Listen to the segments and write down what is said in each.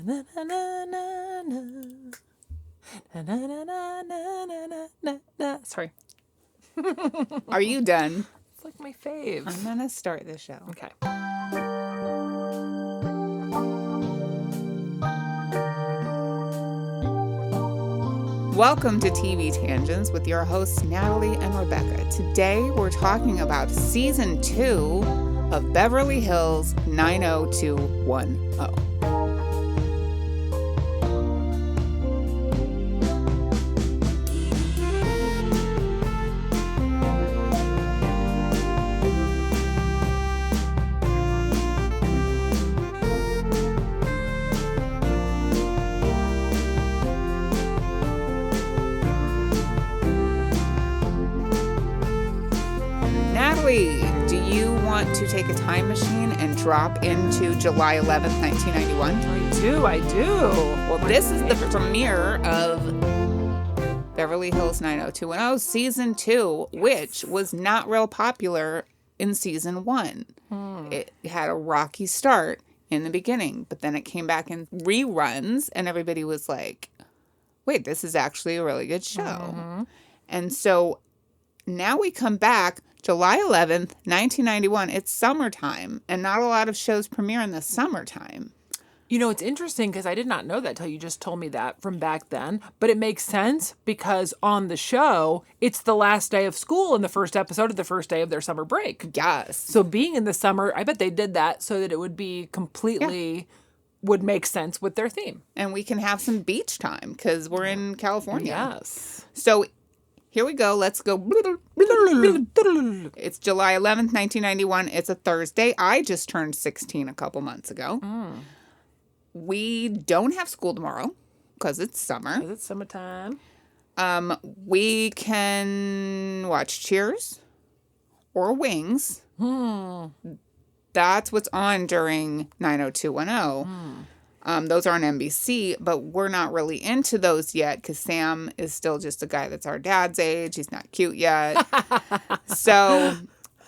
Na, na, na, na, na. Na, na, na, na, na, na, na, na. Sorry. Are you done? It's like my fave. I'm going to start the show. Okay. Welcome to TV Tangents with your hosts, Natalie and Rebecca. Today, we're talking about Season 2 of Beverly Hills 90210. Natalie, do you want to take a time machine and drop into July 11th, 1991? I do. Well, this is the premiere of Beverly Hills 90210 Season 2, which was not real popular in Season 1. It had a rocky start in the beginning, but then it came back in reruns, and everybody was like, wait, this is actually a really good show. And so now we come back July 11th, 1991. It's summertime, and not a lot of shows premiere in the summertime. You know, it's interesting because I did not know that till you just told me that from back then. But it makes sense because on the show, it's the last day of school in the first episode of the first day of their summer break. Yes. So being in the summer, I bet they did that so that it would be completely, would make sense with their theme. And we can have some beach time because we're in California. Yes. So here we go. Let's go. It's July 11th, 1991. It's a Thursday. I just turned 16 a couple months ago. We don't have school tomorrow because it's summer. Is it summertime? We can watch Cheers or Wings. That's what's on during 90210. Those are on NBC, but we're not really into those yet because Sam is still just a guy that's our dad's age. He's not cute yet. So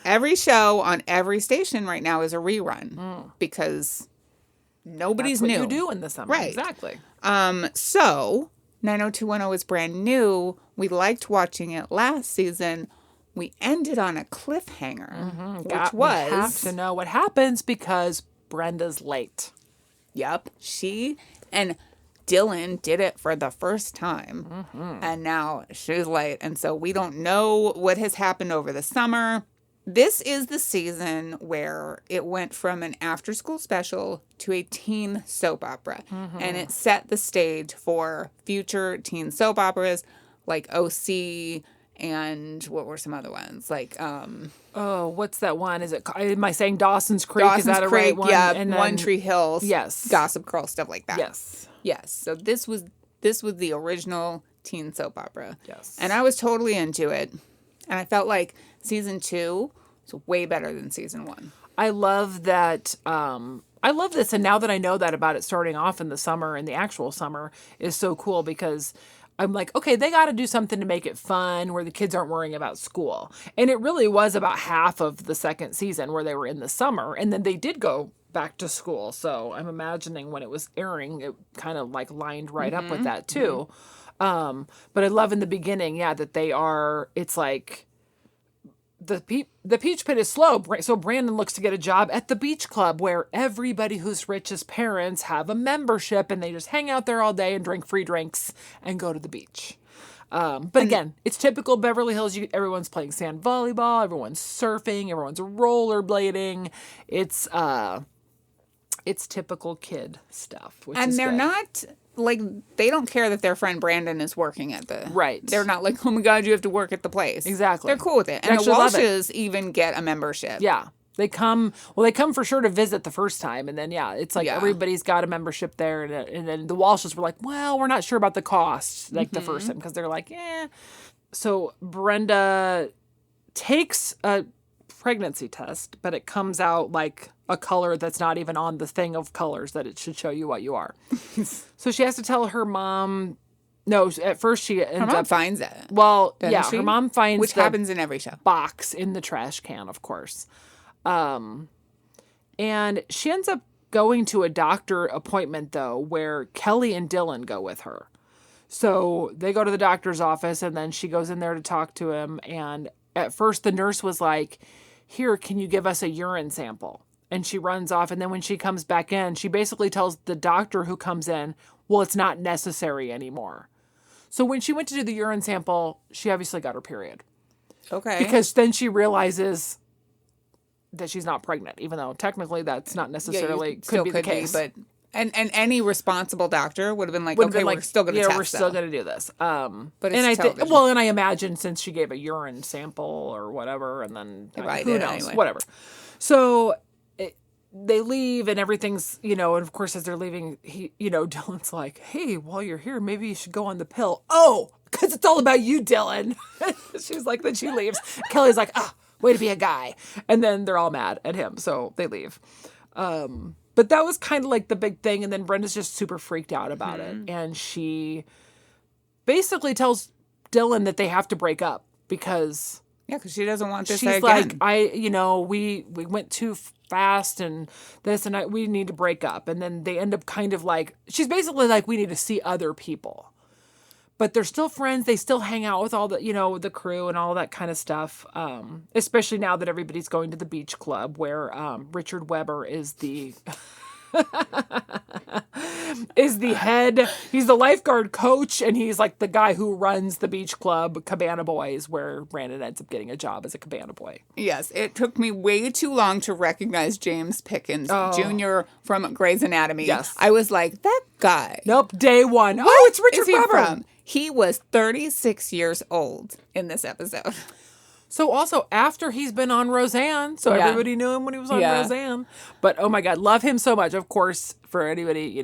every show on every station right now is a rerun because nobody's That's what new. you do in the summer. Right. Exactly. So 90210 is brand new. We liked watching it last season. We ended on a cliffhanger, which We was... have to know what happens because Brenda's late. Yep. She and Dylan did it for the first time. And now she's late. And so we don't know what has happened over the summer. This is the season where it went from an after-school special to a teen soap opera. And it set the stage for future teen soap operas like OC and what were some other ones? Like, Oh, what's that one? Am I saying Dawson's Creek? Dawson's Is that a Creek, right one? yeah, And One then- Tree Hill, Yes. Gossip Girl, stuff like that. Yes. Yes. So this was the original teen soap opera. Yes. And I was totally into it. And I felt like season 2 was way better than season 1. I love that. I love this. And now that I know that about it starting off in the summer and the actual summer is so cool because I'm like, okay, they got to do something to make it fun where the kids aren't worrying about school. And it really was about half of the second season where they were in the summer. And then they did go back to school. So I'm imagining when it was airing, it kind of like lined right up with that too. But I love in the beginning, that it's like the Peach Pit is slow. So Brandon looks to get a job at the beach club where everybody who's rich as parents have a membership and they just hang out there all day and drink free drinks and go to the beach. But again, it's typical Beverly Hills. Everyone's playing sand volleyball. Everyone's surfing. Everyone's rollerblading. It's typical kid stuff. Which And is they're good. not like, they don't care that their friend Brandon is working at the... Right. They're not like, oh my God, you have to work at the place. Exactly. They're cool with it. They And the actually love it. Walshes even get a membership. Yeah. They come for sure to visit the first time. And then, it's like everybody's got a membership there. And then the Walshes were like, well, we're not sure about the cost, like the first time. Because they're like, So Brenda takes a pregnancy test, but it comes out like a color that's not even on the thing of colors that it should show you what you are. So she has to tell her mom. No, at first she ends Her mom up finds it. Well, doesn't she? her mom finds Which the happens in every show. box in the trash can, of course. And she ends up going to a doctor appointment, though, where Kelly and Dylan go with her. So they go to the doctor's office, and then she goes in there to talk to him. And at first, the nurse was like, here, can you give us a urine sample? And she runs off. And then when she comes back in, she basically tells the doctor who comes in, well, it's not necessary anymore. So when she went to do the urine sample, she obviously got her period. Okay. Because then she realizes that she's not pregnant, even though technically that's not necessarily still could be the case. but and any responsible doctor would have been like, okay, we're still going to test. We're still going to do this. But it's and television. and I imagine since she gave a urine sample or whatever, and then who knows, anyway. whatever. So they leave, and everything's, and of course as they're leaving, Dylan's like, hey, while you're here, maybe you should go on the pill. Oh, because it's all about you, Dylan. She's like, then she leaves. Kelly's like, way to be a guy. And then they're all mad at him, so they leave. But that was kind of like the big thing. And then Brenda's just super freaked out about it. And she basically tells Dylan that they have to break up because... Yeah, because she doesn't want this she's again. like, we went too fast and this and we need to break up. And then they end up kind of like... She's basically like, we need to see other people. But they're still friends. They still hang out with all the, the crew and all that kind of stuff. Especially now that everybody's going to the beach club where Richard Weber is the head. He's the lifeguard coach, and he's like the guy who runs the beach club, Cabana Boys, where Brandon ends up getting a job as a Cabana Boy. Yes, it took me way too long to recognize James Pickens Jr. from Grey's Anatomy. Yes. I was like, that guy. Nope, day one. It's Richard Weber. From? He was 36 years old in this episode. So also after he's been on Roseanne, so everybody knew him when he was on Roseanne. But oh my God, love him so much. Of course, for anybody,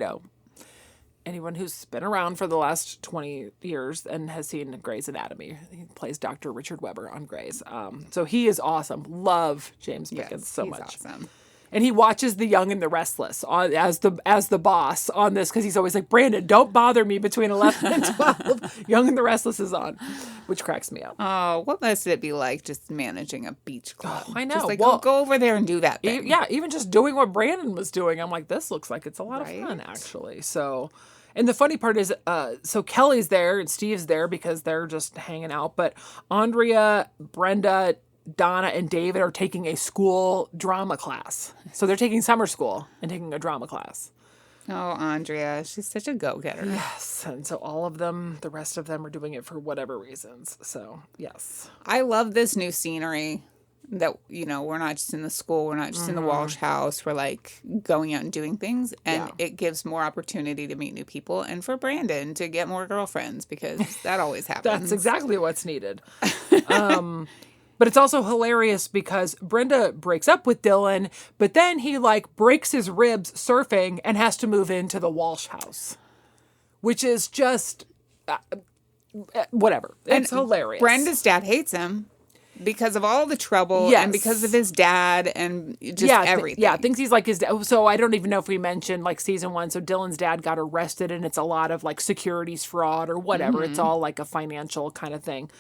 anyone who's been around for the last 20 years and has seen Grey's Anatomy, he plays Dr. Richard Weber on Grey's. So he is awesome. Love James Pickens so much. Awesome. And he watches The Young and the Restless as the boss on this because he's always like, Brandon, don't bother me between 11 and 12. Young and the Restless is on, which cracks me up. Oh, what must it be like just managing a beach club? I know. Just like, go over there and do that thing. Even just doing what Brandon was doing. I'm like, this looks like it's a lot of fun, actually. So, and the funny part is, so Kelly's there and Steve's there because they're just hanging out. But Andrea, Brenda, Donna, and David are taking a school drama class. So they're taking summer school and taking a drama class. Oh, Andrea, she's such a go-getter. Yes. And so all of them, the rest of them are doing it for whatever reasons. So, yes. I love this new scenery that, we're not just in the school. We're not just in the Walsh house. We're like going out and doing things. And it gives more opportunity to meet new people and for Brandon to get more girlfriends because that always happens. That's exactly what's needed. But it's also hilarious because Brenda breaks up with Dylan, but then he breaks his ribs surfing and has to move into the Walsh house, which is just whatever. It's hilarious. Brenda's dad hates him because of all the trouble and because of his dad and just everything. Thinks he's like his dad. So I don't even know if we mentioned season 1. So Dylan's dad got arrested and it's a lot of securities fraud or whatever. It's all a financial kind of thing.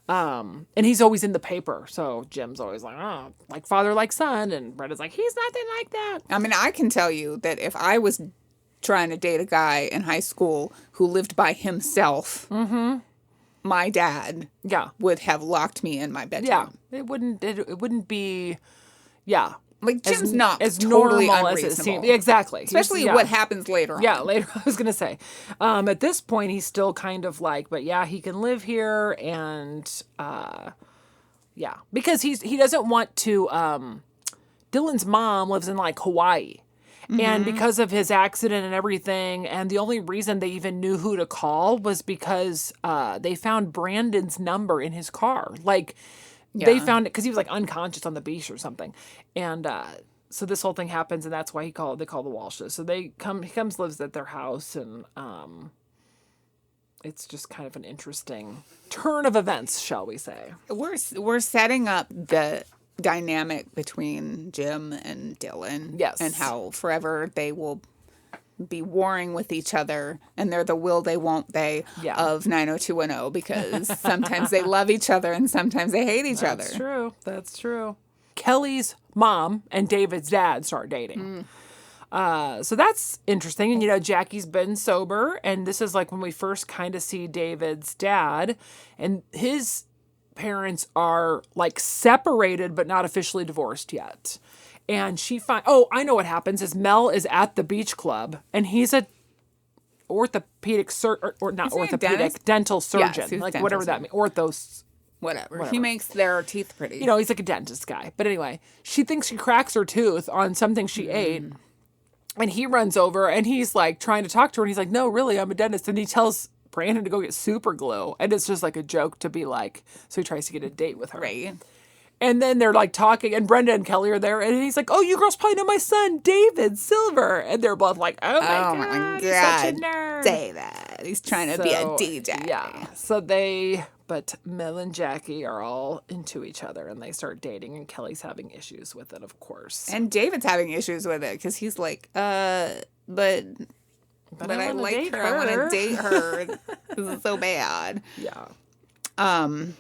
And he's always in the paper. So Jim's always like father, like son. And Brenda's like, he's nothing like that. I mean, I can tell you that if I was trying to date a guy in high school who lived by himself, my dad would have locked me in my bedroom. Yeah. It wouldn't be, Jim's not as totally normal unreasonable. as it seems. Exactly. Especially what happens later on. Yeah, later. I was going to say. At this point, he's still kind of but he can live here and, because he doesn't want to, Dylan's mom lives in Hawaii. And because of his accident and everything, and the only reason they even knew who to call was because they found Brandon's number in his car. They found it because he was unconscious on the beach or something. And so this whole thing happens, and that's why they call the Walshes. So he comes, lives at their house, and it's just kind of an interesting turn of events, shall we say. We're setting up the dynamic between Jim and Dylan. Yes. And how forever they will be warring with each other, and they're the will they won't they of 90210 because sometimes they love each other and sometimes they hate each other. That's true. Kelly's mom and David's dad start dating. So that's interesting. And, Jackie's been sober. And this is like when we first kind of see David's dad. And his parents are like separated, but not officially divorced yet. And I know what happens is Mel is at the beach club. And he's a orthopedic or not orthopedic, dental surgeon. Yes, like dental whatever that means. Orthos. Whatever. He makes their teeth pretty. He's like a dentist guy. But anyway, she thinks she cracks her tooth on something she ate. And he runs over and he's like trying to talk to her. And he's like, no, really, I'm a dentist. And he tells Brandon to go get super glue. And it's just like a joke to be like, so he tries to get a date with her. Right. And then they're like talking and Brenda and Kelly are there. And he's like, oh, you girls probably know my son, David Silver. And they're both like, oh my God, he's such a nerd. David. He's trying to be a DJ. Yeah. But Mel and Jackie are all into each other and they start dating and Kelly's having issues with it, of course. And David's having issues with it because he's like, but I like her. I want to date her. This is so bad. Yeah. And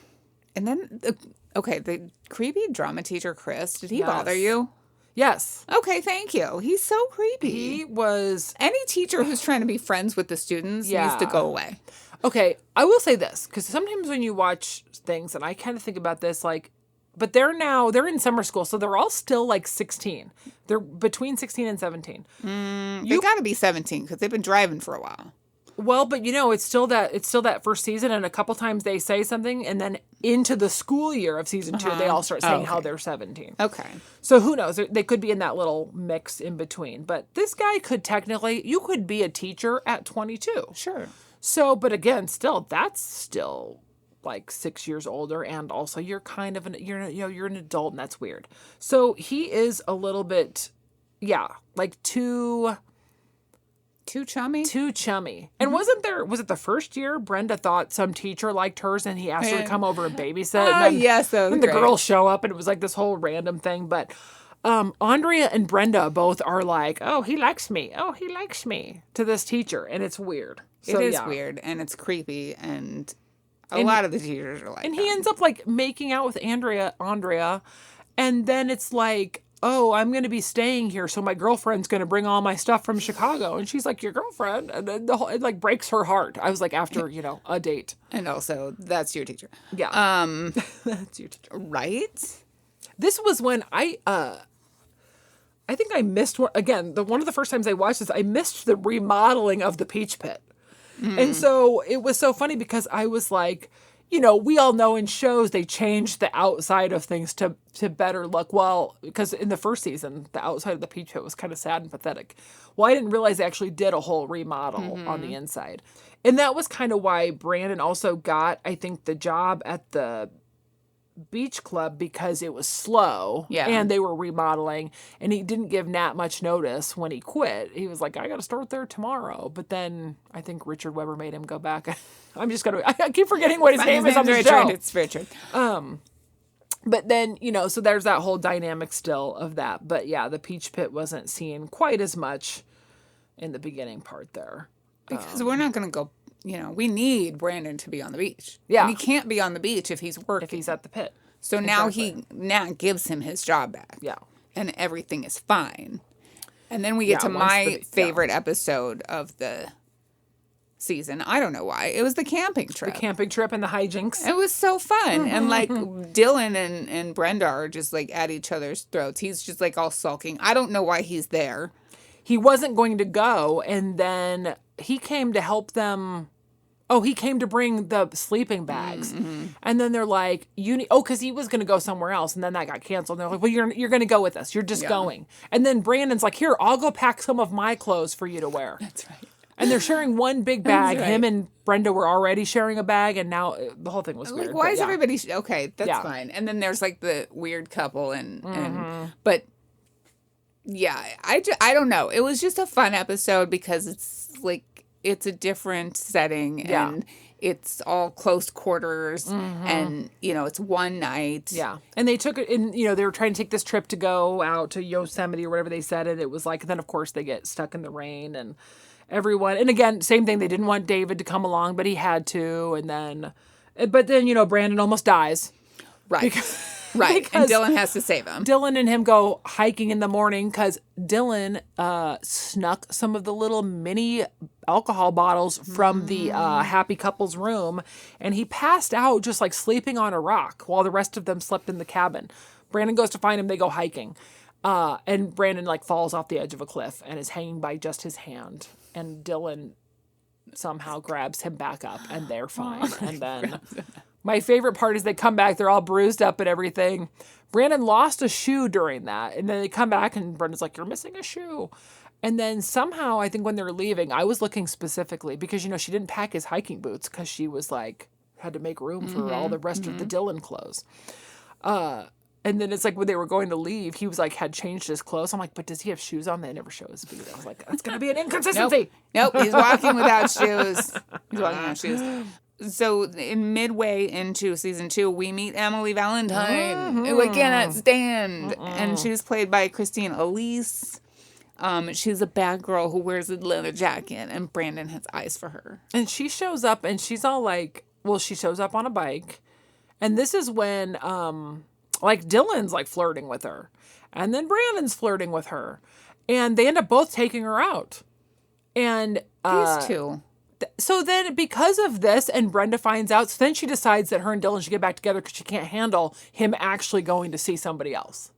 then, the creepy drama teacher, Chris, did he bother you? Yes. Okay, thank you. He's so creepy. He was... Any teacher who's trying to be friends with the students needs to go away. Okay, I will say this, because sometimes when you watch things, and I kind of think about this, like, but they're in summer school, so they're all still like 16. They're between 16 and 17. They got to be 17 because they've been driving for a while. Well, but it's still that first season, and a couple times they say something, and then into the school year of season 2, they all start saying how they're 17. Okay. So who knows? They could be in that little mix in between. But this guy you could be a teacher at 22. Sure. So, but again, that's still like 6 years older, and also you're kind of you're an adult, and that's weird. So he is a little bit, like too chummy. And was it the first year Brenda thought some teacher liked hers, and he asked her to come over and babysit? And yes, that was and the girls show up, and it was like this whole random thing, but. Andrea and Brenda both are like, oh, he likes me to this teacher, and it's weird. So, it is weird, and it's creepy, and a lot of the teachers are like and he ends up like making out with Andrea, and then it's like, oh, I'm going to be staying here, so my girlfriend's going to bring all my stuff from Chicago, and she's like, your girlfriend? And then it like breaks her heart. I was like, after, a date. And also, that's your teacher. Yeah. That's your teacher. Right? This was when I think I missed one of the first times I watched this, I missed the remodeling of the Peach Pit. And so it was so funny because I was like, we all know in shows they change the outside of things to better look. Well, because in the first season, the outside of the Peach Pit was kind of sad and pathetic. Well, I didn't realize they actually did a whole remodel on the inside. And that was kind of why Brandon also got, I think, the job at the beach club, because it was slow and they were remodeling, and he didn't give Nat much notice when he quit. He was like, I got to start there tomorrow. But then I think Richard Weber made him go back. I keep forgetting what his name is on the show. It's Richard. But then, so there's that whole dynamic still of that. But yeah, the Peach Pit wasn't seen quite as much in the beginning part there. Because we're not going to go, we need Brandon to be on the beach. Yeah. And he can't be on the beach if he's working. If he's at the pit. So now Nat gives him his job back. Yeah. And everything is fine. And then we get to my favorite episode of the season. I don't know why. It was the camping trip. The camping trip and the hijinks. It was so fun. And like Dylan and Brenda are just like at each other's throats. He's just like all sulking. I don't know why he's there. He wasn't going to go, and then he came to help them. Oh, he came to bring the sleeping bags. And then they're like, because he was going to go somewhere else, and then that got canceled. And they're like, well, you're going to go with us. You're just going. And then Brandon's like, here, I'll go pack some of my clothes for you to wear. That's right. And they're sharing one big bag. Right. Him and Brenda were already sharing a bag, and now the whole thing was weird. Like, why is everybody... Okay, that's fine. And then there's like the weird couple, but... Yeah, I don't know. It was just a fun episode because it's a different setting and it's all close quarters and, it's one night. Yeah. And they took it in, they were trying to take this trip to go out to Yosemite or whatever they said. And it was like, then of course they get stuck in the rain and everyone. And again, same thing. They didn't want David to come along, but he had to. But then, Brandon almost dies. Right. Right. And Because Dylan has to save him. Dylan and him go hiking in the morning because Dylan snuck some of the little mini alcohol bottles from the happy couple's room, and he passed out just like sleeping on a rock while the rest of them slept in the cabin. Brandon goes to find him. They go hiking. And Brandon like falls off the edge of a cliff and is hanging by just his hand. And Dylan somehow grabs him back up and they're fine. And then my favorite part is they come back. They're all bruised up and everything. Brandon lost a shoe during that. And then they come back and Brandon's like, you're missing a shoe. And then somehow, I think when they're leaving, I was looking specifically because, she didn't pack his hiking boots because she was like, had to make room for all the rest of the Dylan clothes. And then it's like when they were going to leave, he was like, had changed his clothes. I'm like, but does he have shoes on? They never show his feet. I was like, that's going to be an inconsistency. Nope, he's walking without shoes. He's walking without shoes. So in midway into season 2, we meet Emily Valentine, who I cannot stand. And she's played by Christine Elise. She's a bad girl who wears a leather jacket, and Brandon has eyes for her. And she shows up, and she's all like, she shows up on a bike. And this is when... like Dylan's like flirting with her and then Brandon's flirting with her and they end up both taking her out. And These two. So then because of this and Brenda finds out, so then she decides that her and Dylan should get back together because she can't handle him actually going to see somebody else.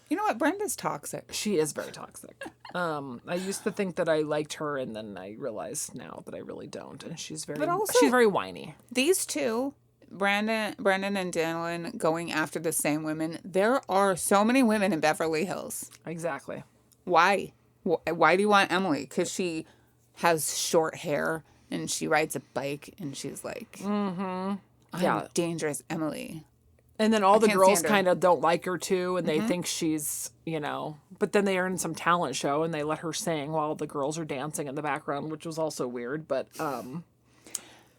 You know what? Brenda's toxic. She is very toxic. I used to think that I liked her and then I realize now that I really don't. And she's very whiny. These two... Brandon and Dylan going after the same women. There are so many women in Beverly Hills. Exactly. Why? Why do you want Emily? Because she has short hair and she rides a bike and she's like, I'm dangerous Emily. And then all the girls kind of don't like her too, and they think she's, but then they are in some talent show and they let her sing while the girls are dancing in the background, which was also weird, but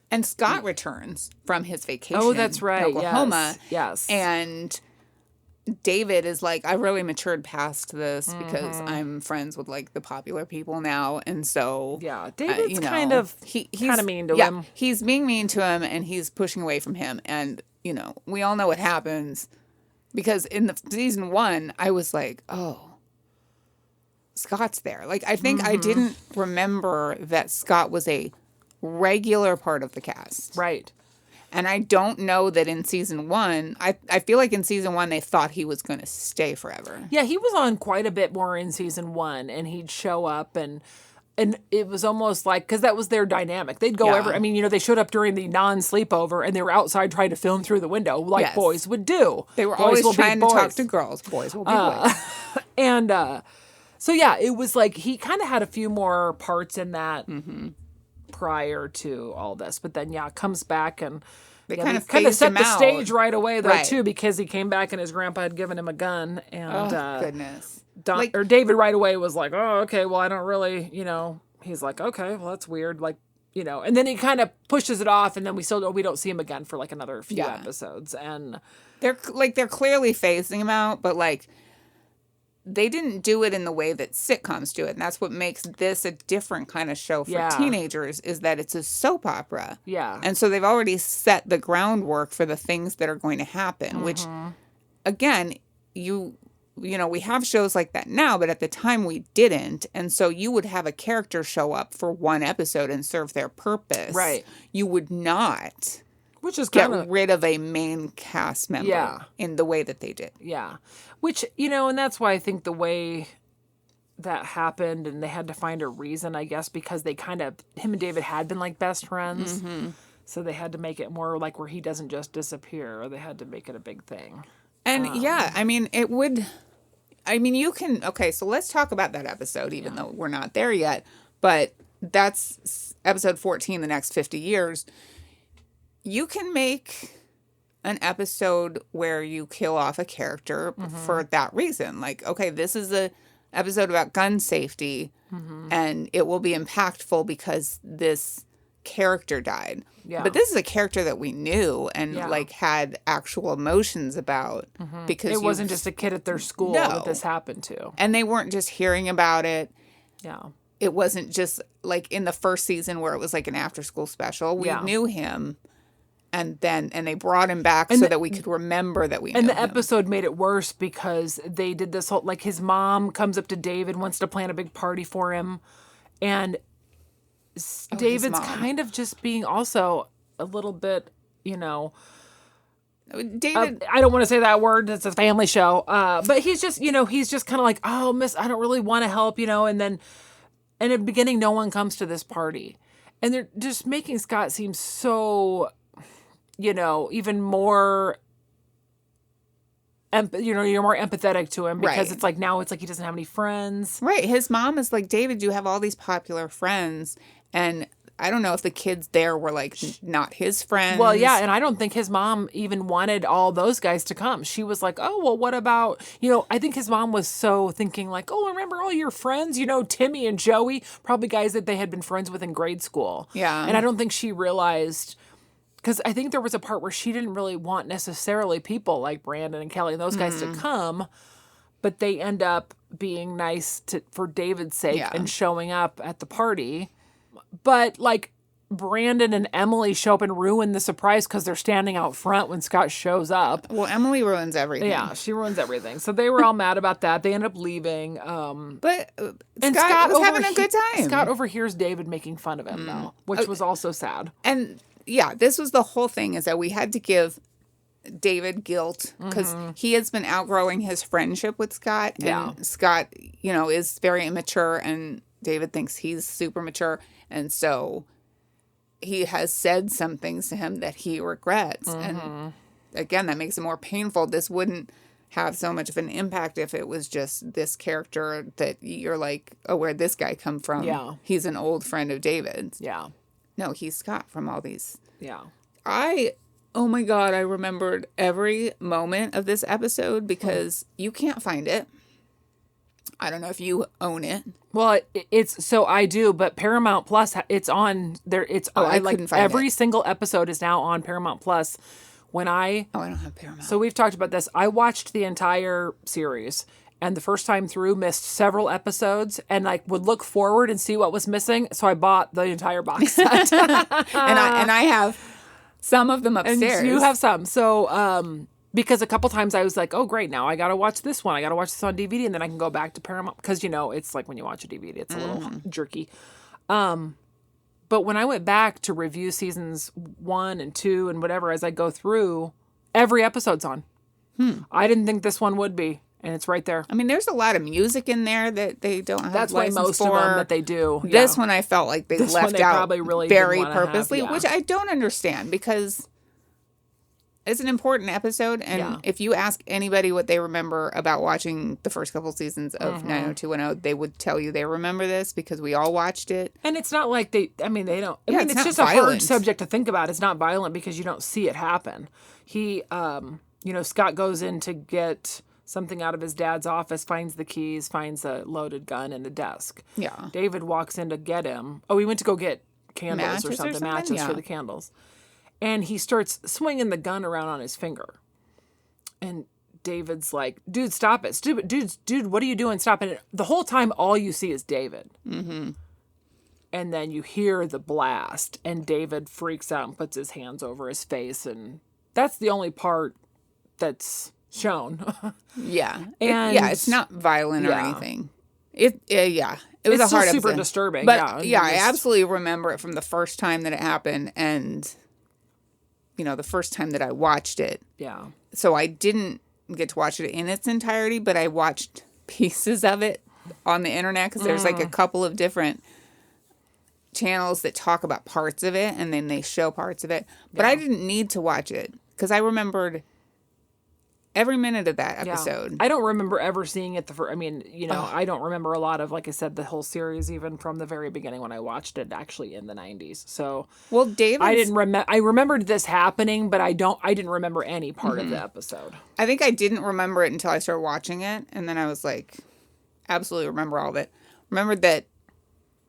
And Scott returns from his vacation. Oh, that's right. In Oklahoma. Yes. And David is like, I really matured past this because I'm friends with like the popular people now. And so, David's kind of mean to him. He's being mean to him and he's pushing away from him. And, we all know what happens because in the season 1, I was like, oh, Scott's there. Like, I think I didn't remember that Scott was a regular part of the cast. Right. And I don't know that in season 1, I feel like in season 1 they thought he was going to stay forever. Yeah, he was on quite a bit more in season 1 and he'd show up and it was almost like, because that was their dynamic. They'd go they showed up during the non-sleepover and they were outside trying to film through the window like boys would do. They were always trying to talk to girls. Boys will be boys. And so yeah, it was like he kind of had a few more parts in that prior to all this, but then comes back and they kind of set the out. Stage right away though too, because he came back and his grandpa had given him a gun and goodness, David right away was like, oh okay, well I don't really, he's like, okay, well that's weird, like, and then he kind of pushes it off and then we don't see him again for like another few episodes, and they're clearly phasing him out, but like they didn't do it in the way that sitcoms do it. And that's what makes this a different kind of show for teenagers, is that it's a soap opera. Yeah. And so they've already set the groundwork for the things that are going to happen, which, again, we have shows like that now, but at the time we didn't. And so you would have a character show up for one episode and serve their purpose. Right. You would not... Which is get rid of a main cast member in the way that they did. Yeah. Which, and that's why I think the way that happened and they had to find a reason, I guess, because they him and David had been like best friends. Mm-hmm. So they had to make it more like where he doesn't just disappear, or they had to make it a big thing. And so let's talk about that episode, even though we're not there yet. But that's episode 14, The Next 50 Years. You can make an episode where you kill off a character for that reason. Like, okay, this is a episode about gun safety, and it will be impactful because this character died. Yeah. But this is a character that we knew and like had actual emotions about, because it wasn't just a kid at their school that this happened to. And they weren't just hearing about it. Yeah. It wasn't just like in the first season where it was like an after school special. We knew him. And they brought him back so that we could remember that we knew And the him. episode made it worse because they did this whole, like, his mom comes up to David, wants to plan a big party for him. And David's kind of just being also a little bit, David, I don't want to say that word. It's a family show. But he's just, he's just kind of like, oh, miss, I don't really want to help, and then in the beginning, no one comes to this party. And they're just making Scott seem so, even more, you're more empathetic to him because it's like, now it's like he doesn't have any friends. Right. His mom is like, David, you have all these popular friends. And I don't know if the kids there were like not his friends. Well, yeah, and I don't think his mom even wanted all those guys to come. She was like, oh, well, what about, I think his mom was so thinking like, oh, remember all your friends, Timmy and Joey, probably guys that they had been friends with in grade school. Yeah. And I don't think she realized, because I think there was a part where she didn't really want necessarily people like Brandon and Kelly and those guys to come, but they end up being nice for David's sake and showing up at the party. But, like, Brandon and Emily show up and ruin the surprise because they're standing out front when Scott shows up. Well, Emily ruins everything. Yeah, she ruins everything. So they were all mad about that. They end up leaving. But and Scott was having a good time. Scott overhears David making fun of him, though, which was also sad. And, yeah, this was the whole thing, is that we had to give David guilt because he has been outgrowing his friendship with Scott. And Scott, is very immature, and David thinks he's super mature. And so he has said some things to him that he regrets. And again, that makes it more painful. This wouldn't have so much of an impact if it was just this character that you're like, oh, where'd this guy come from? Yeah. He's an old friend of David's. Yeah. No, he's Scott from all these. Yeah. Oh my God, I remembered every moment of this episode because you can't find it. I don't know if you own it. Well, I do, but Paramount Plus, it's on there. It's I couldn't find every it. single episode is now on Paramount Plus. I don't have Paramount. So we've talked about this. I watched the entire series, and the first time through missed several episodes, and like would look forward and see what was missing. So I bought the entire box set, and I have some of them upstairs. And you have some. So because a couple times I was like, oh, great, now I got to watch this one. I got to watch this on DVD, and then I can go back to Paramount. Because, it's like when you watch a DVD, it's a little jerky. But when I went back to review seasons 1 and 2 and whatever, as I go through, every episode's on. I didn't think this one would be, and it's right there. I mean, there's a lot of music in there that they don't have That's why most of them that they do. This one I felt like they left out probably really very didn't wanna purposely, have, which I don't understand because it's an important episode. And if you ask anybody what they remember about watching the first couple seasons of 90210, they would tell you they remember this because we all watched it. And it's not like they don't. It's it's just violent. a hard subject to think about. It's not violent because you don't see it happen. He, Scott goes in to get something out of his dad's office, finds the keys, finds a loaded gun in the desk. Yeah. David walks in to get him. Oh, he went to go get candles Matches or something, matches yeah. for the candles. And he starts swinging the gun around on his finger. And David's like, dude, stop it. Stupid. Dude, what are you doing? Stop it. The whole time, all you see is David. Mm-hmm. And then you hear the blast. And David freaks out and puts his hands over his face. And that's the only part that's shown. Yeah. And it's not violent or anything. It was it's a hard super episode. Disturbing. But I absolutely remember it from the first time that it happened and the first time that I watched it. Yeah. So I didn't get to watch it in its entirety, but I watched pieces of it on the internet because there's like a couple of different channels that talk about parts of it and then they show parts of it. But I didn't need to watch it because I remembered every minute of that episode. Yeah. I don't remember ever seeing it I don't remember a lot of, like I said, the whole series, even from the very beginning when I watched it actually in the 90s. So, well, David, I remembered this happening, but I didn't remember any part of the episode. I think I didn't remember it until I started watching it. And then I was like, absolutely remember all of it. Remembered that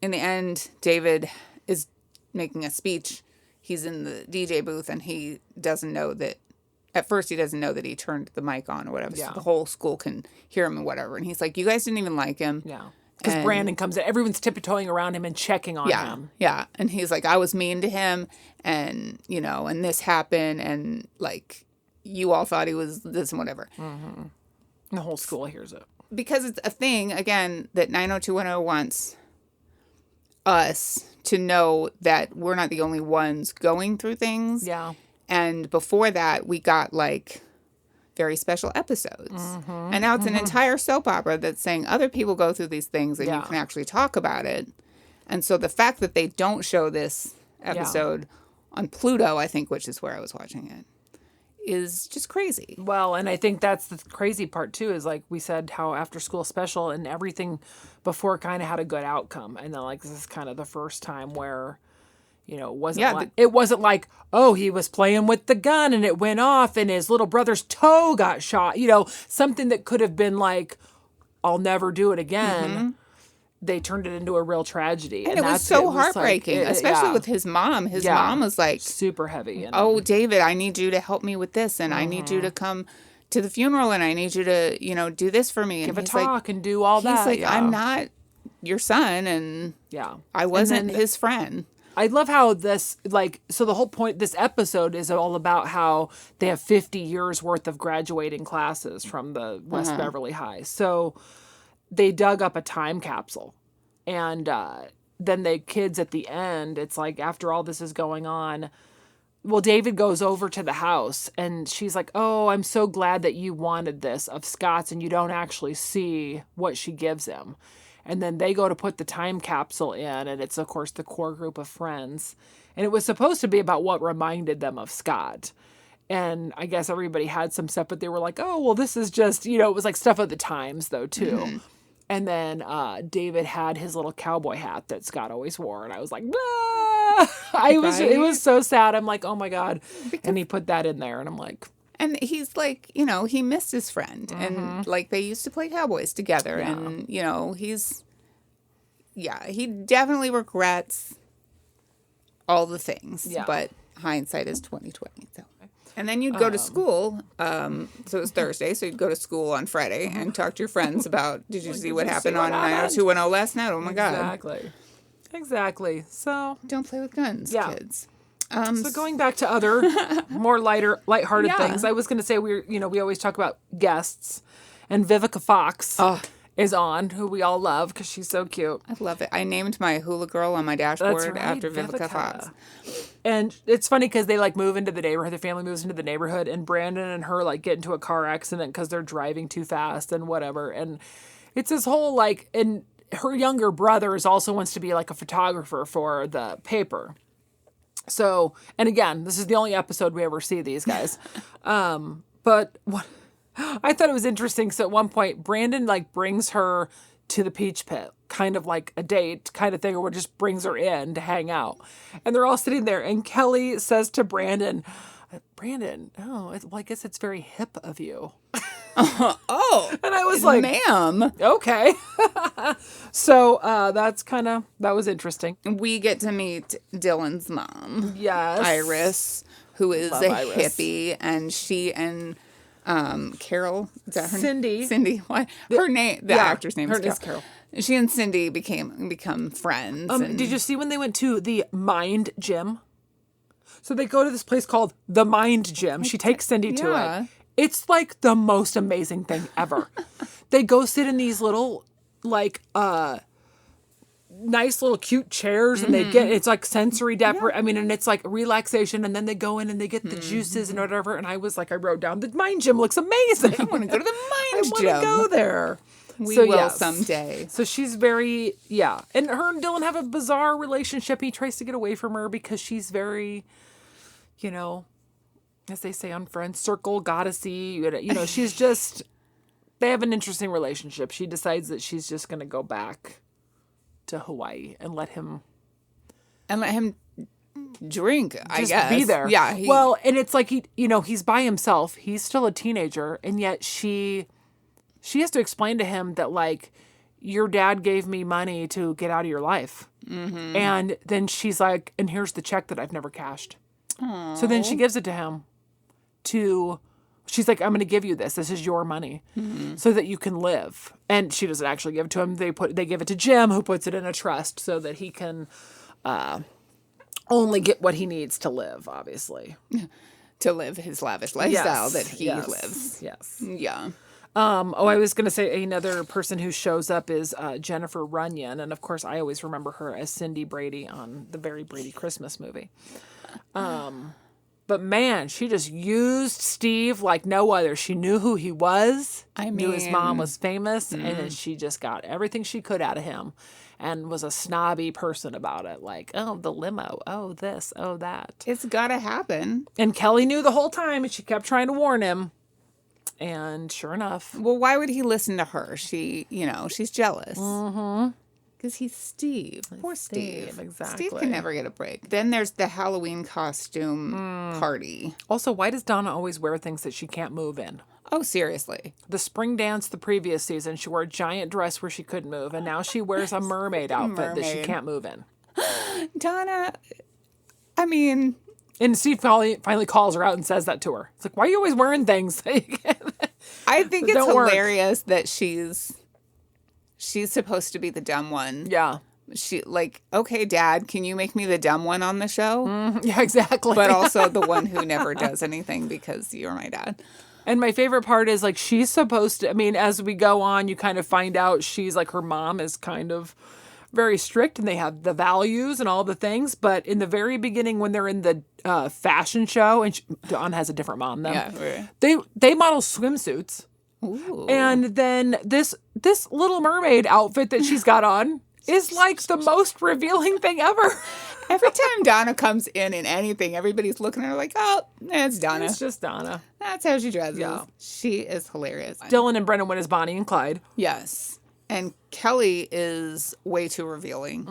in the end, David is making a speech. He's in the DJ booth and he doesn't know that. At first, he doesn't know that he turned the mic on or whatever, so the whole school can hear him and whatever. And he's like, you guys didn't even like him. Yeah. Because Brandon comes in. Everyone's tiptoeing around him and checking on him. Yeah. And he's like, I was mean to him and, and this happened and like you all thought he was this and whatever. Mm-hmm. The whole school hears it. Because it's a thing, again, that 90210 wants us to know that we're not the only ones going through things. Yeah. And before that, we got like very special episodes. Mm-hmm. And now it's an entire soap opera that's saying other people go through these things and you can actually talk about it. And so the fact that they don't show this episode on Pluto, I think, which is where I was watching it, is just crazy. Well, and I think that's the crazy part too, is like we said, how after school special and everything before kind of had a good outcome. And then like this is kind of the first time where, it wasn't like, oh, he was playing with the gun and it went off and his little brother's toe got shot, something that could have been like, I'll never do it again. Mm-hmm. They turned it into a real tragedy. And it was so heartbreaking, especially with his mom. His mom was like... super heavy. Oh, David, I need you to help me with this. And I need you to come to the funeral. And I need you to, do this for me. Give and a talk and do all that. He's like, I'm not your son. And I wasn't his friend. I love how this, so the whole point, this episode is all about how they have 50 years worth of graduating classes from the West Beverly High. So... they dug up a time capsule and then the kids at the end, it's like after all this is going on, well, David goes over to the house and she's like, oh, I'm so glad that you wanted this of Scott's and you don't actually see what she gives him. And then they go to put the time capsule in and it's, of course, the core group of friends. And it was supposed to be about what reminded them of Scott. And I guess everybody had some stuff, but they were like, oh, well, this is just, it was like stuff of the times, though, too. Mm-hmm. And then David had his little cowboy hat that Scott always wore. And I was like, it was so sad. I'm like, oh, my God. And he put that in there. And I'm like. And he's like, he missed his friend. Mm-hmm. And like they used to play cowboys together. Yeah. And, he definitely regrets all the things. Yeah. But hindsight is 20/20. So. And then you'd go to school. So it was Thursday. So you'd go to school on Friday and talk to your friends about, did you see what happened on 90210 last night? Oh, my God. Exactly. So. Don't play with guns, kids. So going back to other more lighthearted things, I was going to say we always talk about guests. And Vivica Fox is on, who we all love because she's so cute. I love it. I named my hula girl on my dashboard after Vivica Fox. And it's funny because they move into the neighborhood. The family moves into the neighborhood, and Brandon and her get into a car accident because they're driving too fast and whatever. And it's this whole and her younger brother also wants to be a photographer for the paper. So, and again, this is the only episode we ever see these guys. But what I thought it was interesting. So at one point, Brandon brings her to the Peach Pit, kind of like a date kind of thing, or just brings her in to hang out. And they're all sitting there, and Kelly says to Brandon, I guess it's very hip of you. Oh. And I was like, ma'am. Okay. So that was interesting. We get to meet Dylan's mom. Yes. Iris, who is Iris. hippie, and she and Carol, is that her Cindy. name? Cindy. What? Her name, the actor's name is Carol. She and Cindy become friends. Did you see when they went to the Mind Gym? So they go to this place called the Mind Gym. She takes Cindy to it. It's the most amazing thing ever. They go sit in these little nice little cute chairs and it's sensory and it's relaxation, and then they go in and they get the juices and whatever, and I was I wrote down, the Mind Gym looks amazing. I want to go to the Mind Gym. I want to go there. We will someday. So she's very, and her and Dylan have a bizarre relationship. He tries to get away from her because she's very, as they say on Friends, circle goddessy, she's just, they have an interesting relationship. She decides that she's just going to go back to Hawaii and let him drink, I guess. Be there. Yeah. Well, and it's he's by himself. He's still a teenager, and yet she has to explain to him that your dad gave me money to get out of your life. Mm-hmm. And then she's like, and here's the check that I've never cashed. Aww. So then she gives it to him to She's like, I'm going to give you this. This is your money so that you can live. And she doesn't actually give it to him. They give it to Jim, who puts it in a trust so that he can only get what he needs to live, obviously. To live his lavish lifestyle that he lives. Yes. Yeah. I was going to say another person who shows up is Jennifer Runyon. And of course, I always remember her as Cindy Brady on the Very Brady Christmas movie. But man, she just used Steve like no other. She knew who he was. Knew his mom was famous. And then she just got everything she could out of him and was a snobby person about it. Like, oh, the limo. Oh, this. Oh, that. It's got to happen. And Kelly knew the whole time and she kept trying to warn him. And sure enough. Well, why would he listen to her? She's jealous. Mm-hmm. Because he's Steve. Poor Steve. Exactly. Steve can never get a break. Then there's the Halloween costume party. Also, why does Donna always wear things that she can't move in? Oh, seriously. The spring dance the previous season, she wore a giant dress where she couldn't move. And now she wears a mermaid outfit that she can't move in. Donna, I mean... And Steve finally calls her out and says that to her. It's like, why are you always wearing things? I think it's hilarious that she's supposed to be the dumb one. Yeah. She okay, Dad, can you make me the dumb one on the show? Yeah, exactly. But also the one who never does anything because you're my dad. And my favorite part is she's supposed to, as we go on, you kind of find out she's her mom is kind of very strict and they have the values and all the things. But in the very beginning, when they're in the fashion show, and Dawn has a different mom though, yeah, they model swimsuits. Ooh. And then this Little Mermaid outfit that she's got on is the most revealing thing ever. Every time Donna comes in anything, everybody's looking at her like, oh, it's Donna. It's just Donna. That's how she dresses. Yeah. She is hilarious. Dylan and Brendan went as Bonnie and Clyde. Yes. And Kelly is way too revealing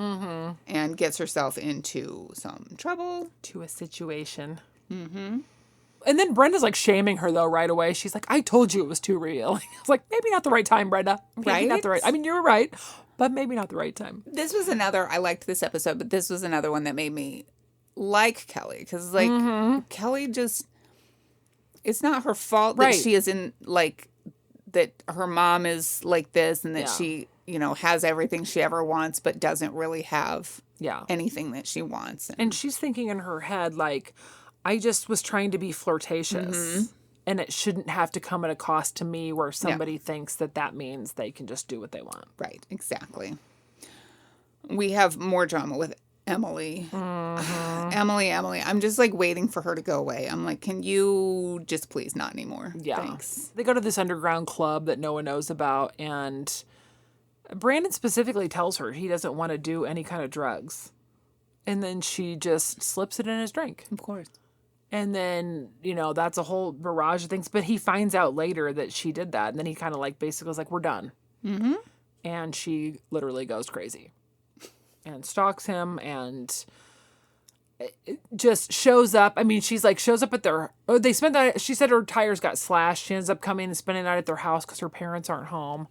and gets herself into some trouble. To a situation. Mm-hmm. And then Brenda's shaming her though right away. She's like, I told you it was too revealing. I was like, maybe not the right time, Brenda. Maybe not the right. You were right, but maybe not the right time. This was I liked this episode, but this was another one that made me like Kelly. Because Kelly just, it's not her fault that she is in that her mom is like this and that she, has everything she ever wants, but doesn't really have anything that she wants. And she's thinking in her head, I just was trying to be flirtatious and it shouldn't have to come at a cost to me where somebody thinks that means they can just do what they want. Right. Exactly. We have more drama with Emily. Mm-hmm. Emily. I'm just waiting for her to go away. I'm like, can you just please not anymore? Yeah. Thanks. They go to this underground club that no one knows about. And Brandon specifically tells her he doesn't want to do any kind of drugs. And then she just slips it in his drink. Of course. And then, that's a whole barrage of things. But he finds out later that she did that. And then he kind of basically was like, we're done. Mm-hmm. And she literally goes crazy and stalks him and just shows up. She's shows up at their, they spent that, she said her tires got slashed. She ends up coming and spending the night at their house because her parents aren't home.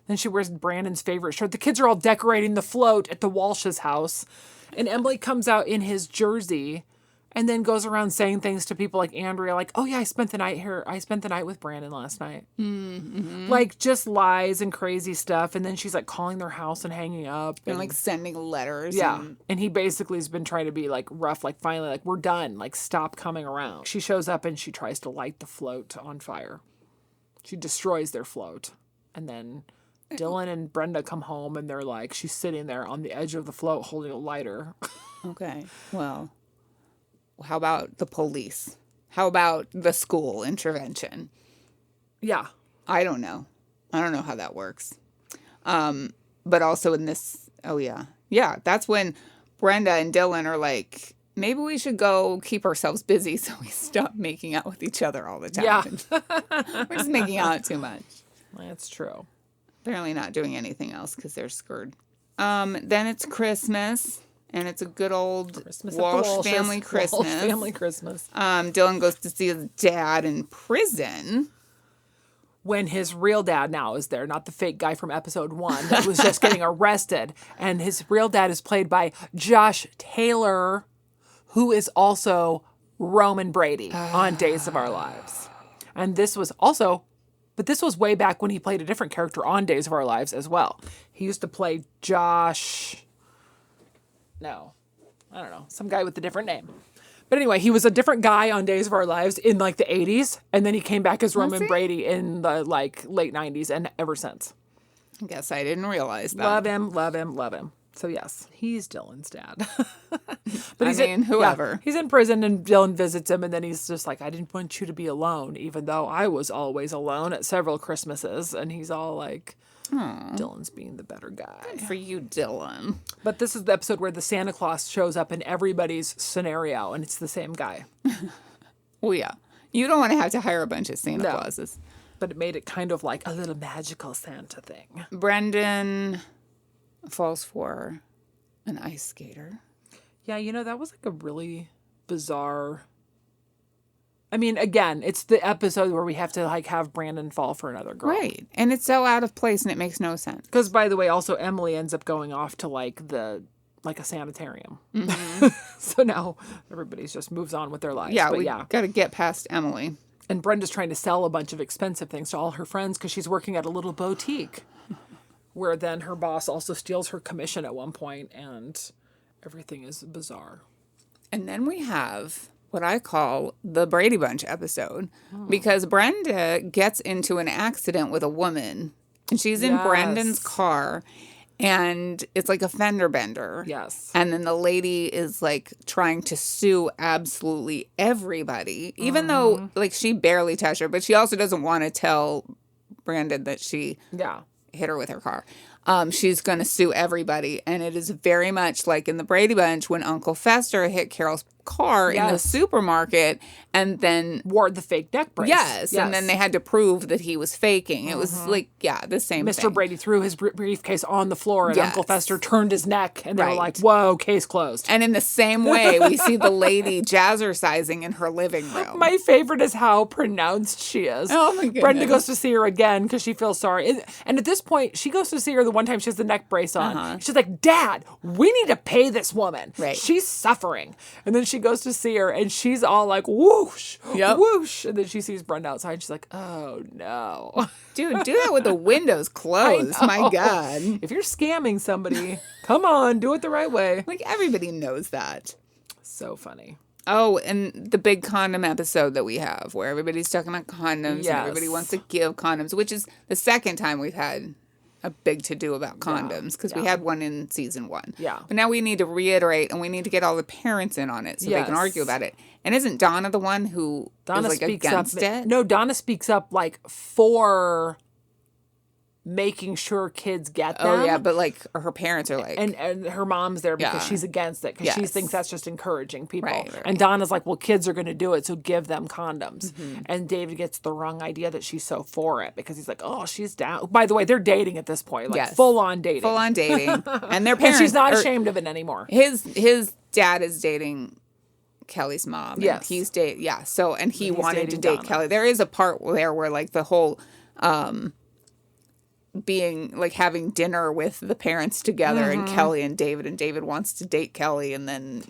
Then she wears Brandon's favorite shirt. The kids are all decorating the float at the Walsh's house. And Emily comes out in his jersey and then goes around saying things to people like Andrea, oh yeah, I spent the night here. I spent the night with Brandon last night. Mm-hmm. Just lies and crazy stuff. And then she's calling their house and hanging up. And sending letters. Yeah. And he basically has been trying to be rough, finally, we're done. Stop coming around. She shows up and she tries to light the float on fire. She destroys their float. And then Dylan and Brenda come home and they're she's sitting there on the edge of the float holding a lighter. Okay. Well, how about the police? How about the school intervention? Yeah. I don't know how that works. But also in this, yeah, that's when Brenda and Dylan are maybe we should go keep ourselves busy so we stop making out with each other all the time. Yeah. We're just making out too much. That's true. Apparently not doing anything else because they're screwed. Then it's Christmas. And it's a good old Walsh family Christmas. Walsh family Christmas. Dylan goes to see his dad in prison. When his real dad now is there, not the fake guy from episode 1 that was just getting arrested. And his real dad is played by Josh Taylor, who is also Roman Brady on Days of Our Lives. And this was also, but this was way back when he played a different character on Days of Our Lives as well. He used to play Josh. No, I don't know. Some guy with a different name. But anyway, he was a different guy on Days of Our Lives in like the 80s. And then he came back as Roman Brady in the like late 90s and ever since. I guess I didn't realize that. Love him, love him, love him. So yes, he's Dylan's dad. But whoever. Yeah, he's in prison and Dylan visits him and then he's just like, I didn't want you to be alone, even though I was always alone at several Christmases. And he's all like, Dylan's being the better guy. Good for you, Dylan. But this is the episode where the Santa Claus shows up in everybody's scenario and it's the same guy. Well, yeah. You don't want to have to hire a bunch of Santa Clauses. But it made it kind of like a little magical Santa thing. Brendan falls for an ice skater. Yeah, that was like a really bizarre... I mean, again, it's the episode where we have to like have Brandon fall for another girl. Right. And it's so out of place and it makes no sense. Because, by the way, also Emily ends up going off to like a sanitarium. Mm-hmm. So now everybody's just moves on with their lives. Yeah, we got to get past Emily. And Brenda's trying to sell a bunch of expensive things to all her friends because she's working at a little boutique where then her boss also steals her commission at one point and everything is bizarre. And then we have what I call the Brady Bunch episode because Brenda gets into an accident with a woman and she's in Brandon's car and it's like a fender bender. Yes. And then the lady is like trying to sue absolutely everybody, even though like she barely touched her, but she also doesn't want to tell Brandon that she hit her with her car. She's going to sue everybody. And it is very much like in the Brady Bunch when Uncle Fester hit Carol's car in the supermarket and then wore the fake neck brace. Yes. And then they had to prove that he was faking. It was like, the same Mr. thing. Brady threw his briefcase on the floor and Uncle Fester turned his neck and they were like, whoa, case closed. And in the same way, we see the lady jazzercising in her living room. My favorite is how pronounced she is. Oh, my goodness. Brenda goes to see her again because she feels sorry. And at this point, she goes to see her the one time she has the neck brace on. She's like, Dad, we need to pay this woman. Right. She's suffering. And then she goes to see her and she's all like, whoosh, whoosh. And then she sees Brenda outside and she's like, oh, no. Dude, do that with the windows closed. My God. If you're scamming somebody, come on, do it the right way. Like, everybody knows that. So funny. Oh, and the big condom episode that we have where everybody's talking about condoms and everybody wants to give condoms, which is the second time we've had a big to-do about condoms because we had one in season 1. Yeah. But now we need to reiterate and we need to get all the parents in on it so they can argue about it. And isn't Donna the one who is like against it? No, Donna speaks up like for making sure kids get them. Oh, yeah, but like her parents are like... And her mom's there because she's against it because she thinks that's just encouraging people. Right. And Donna's like, well, kids are going to do it, so give them condoms. Mm-hmm. And David gets the wrong idea that she's so for it because he's like, oh, she's down. By the way, they're dating at this point. Like full-on dating. Full-on dating. And their parents... And she's not ashamed of it anymore. His dad is dating Kelly's mom. Yes. He's dating... Yeah, so... And he wanted to date Kelly. There is a part there where like the whole... being like having dinner with the parents together and Kelly and David wants to date Kelly and then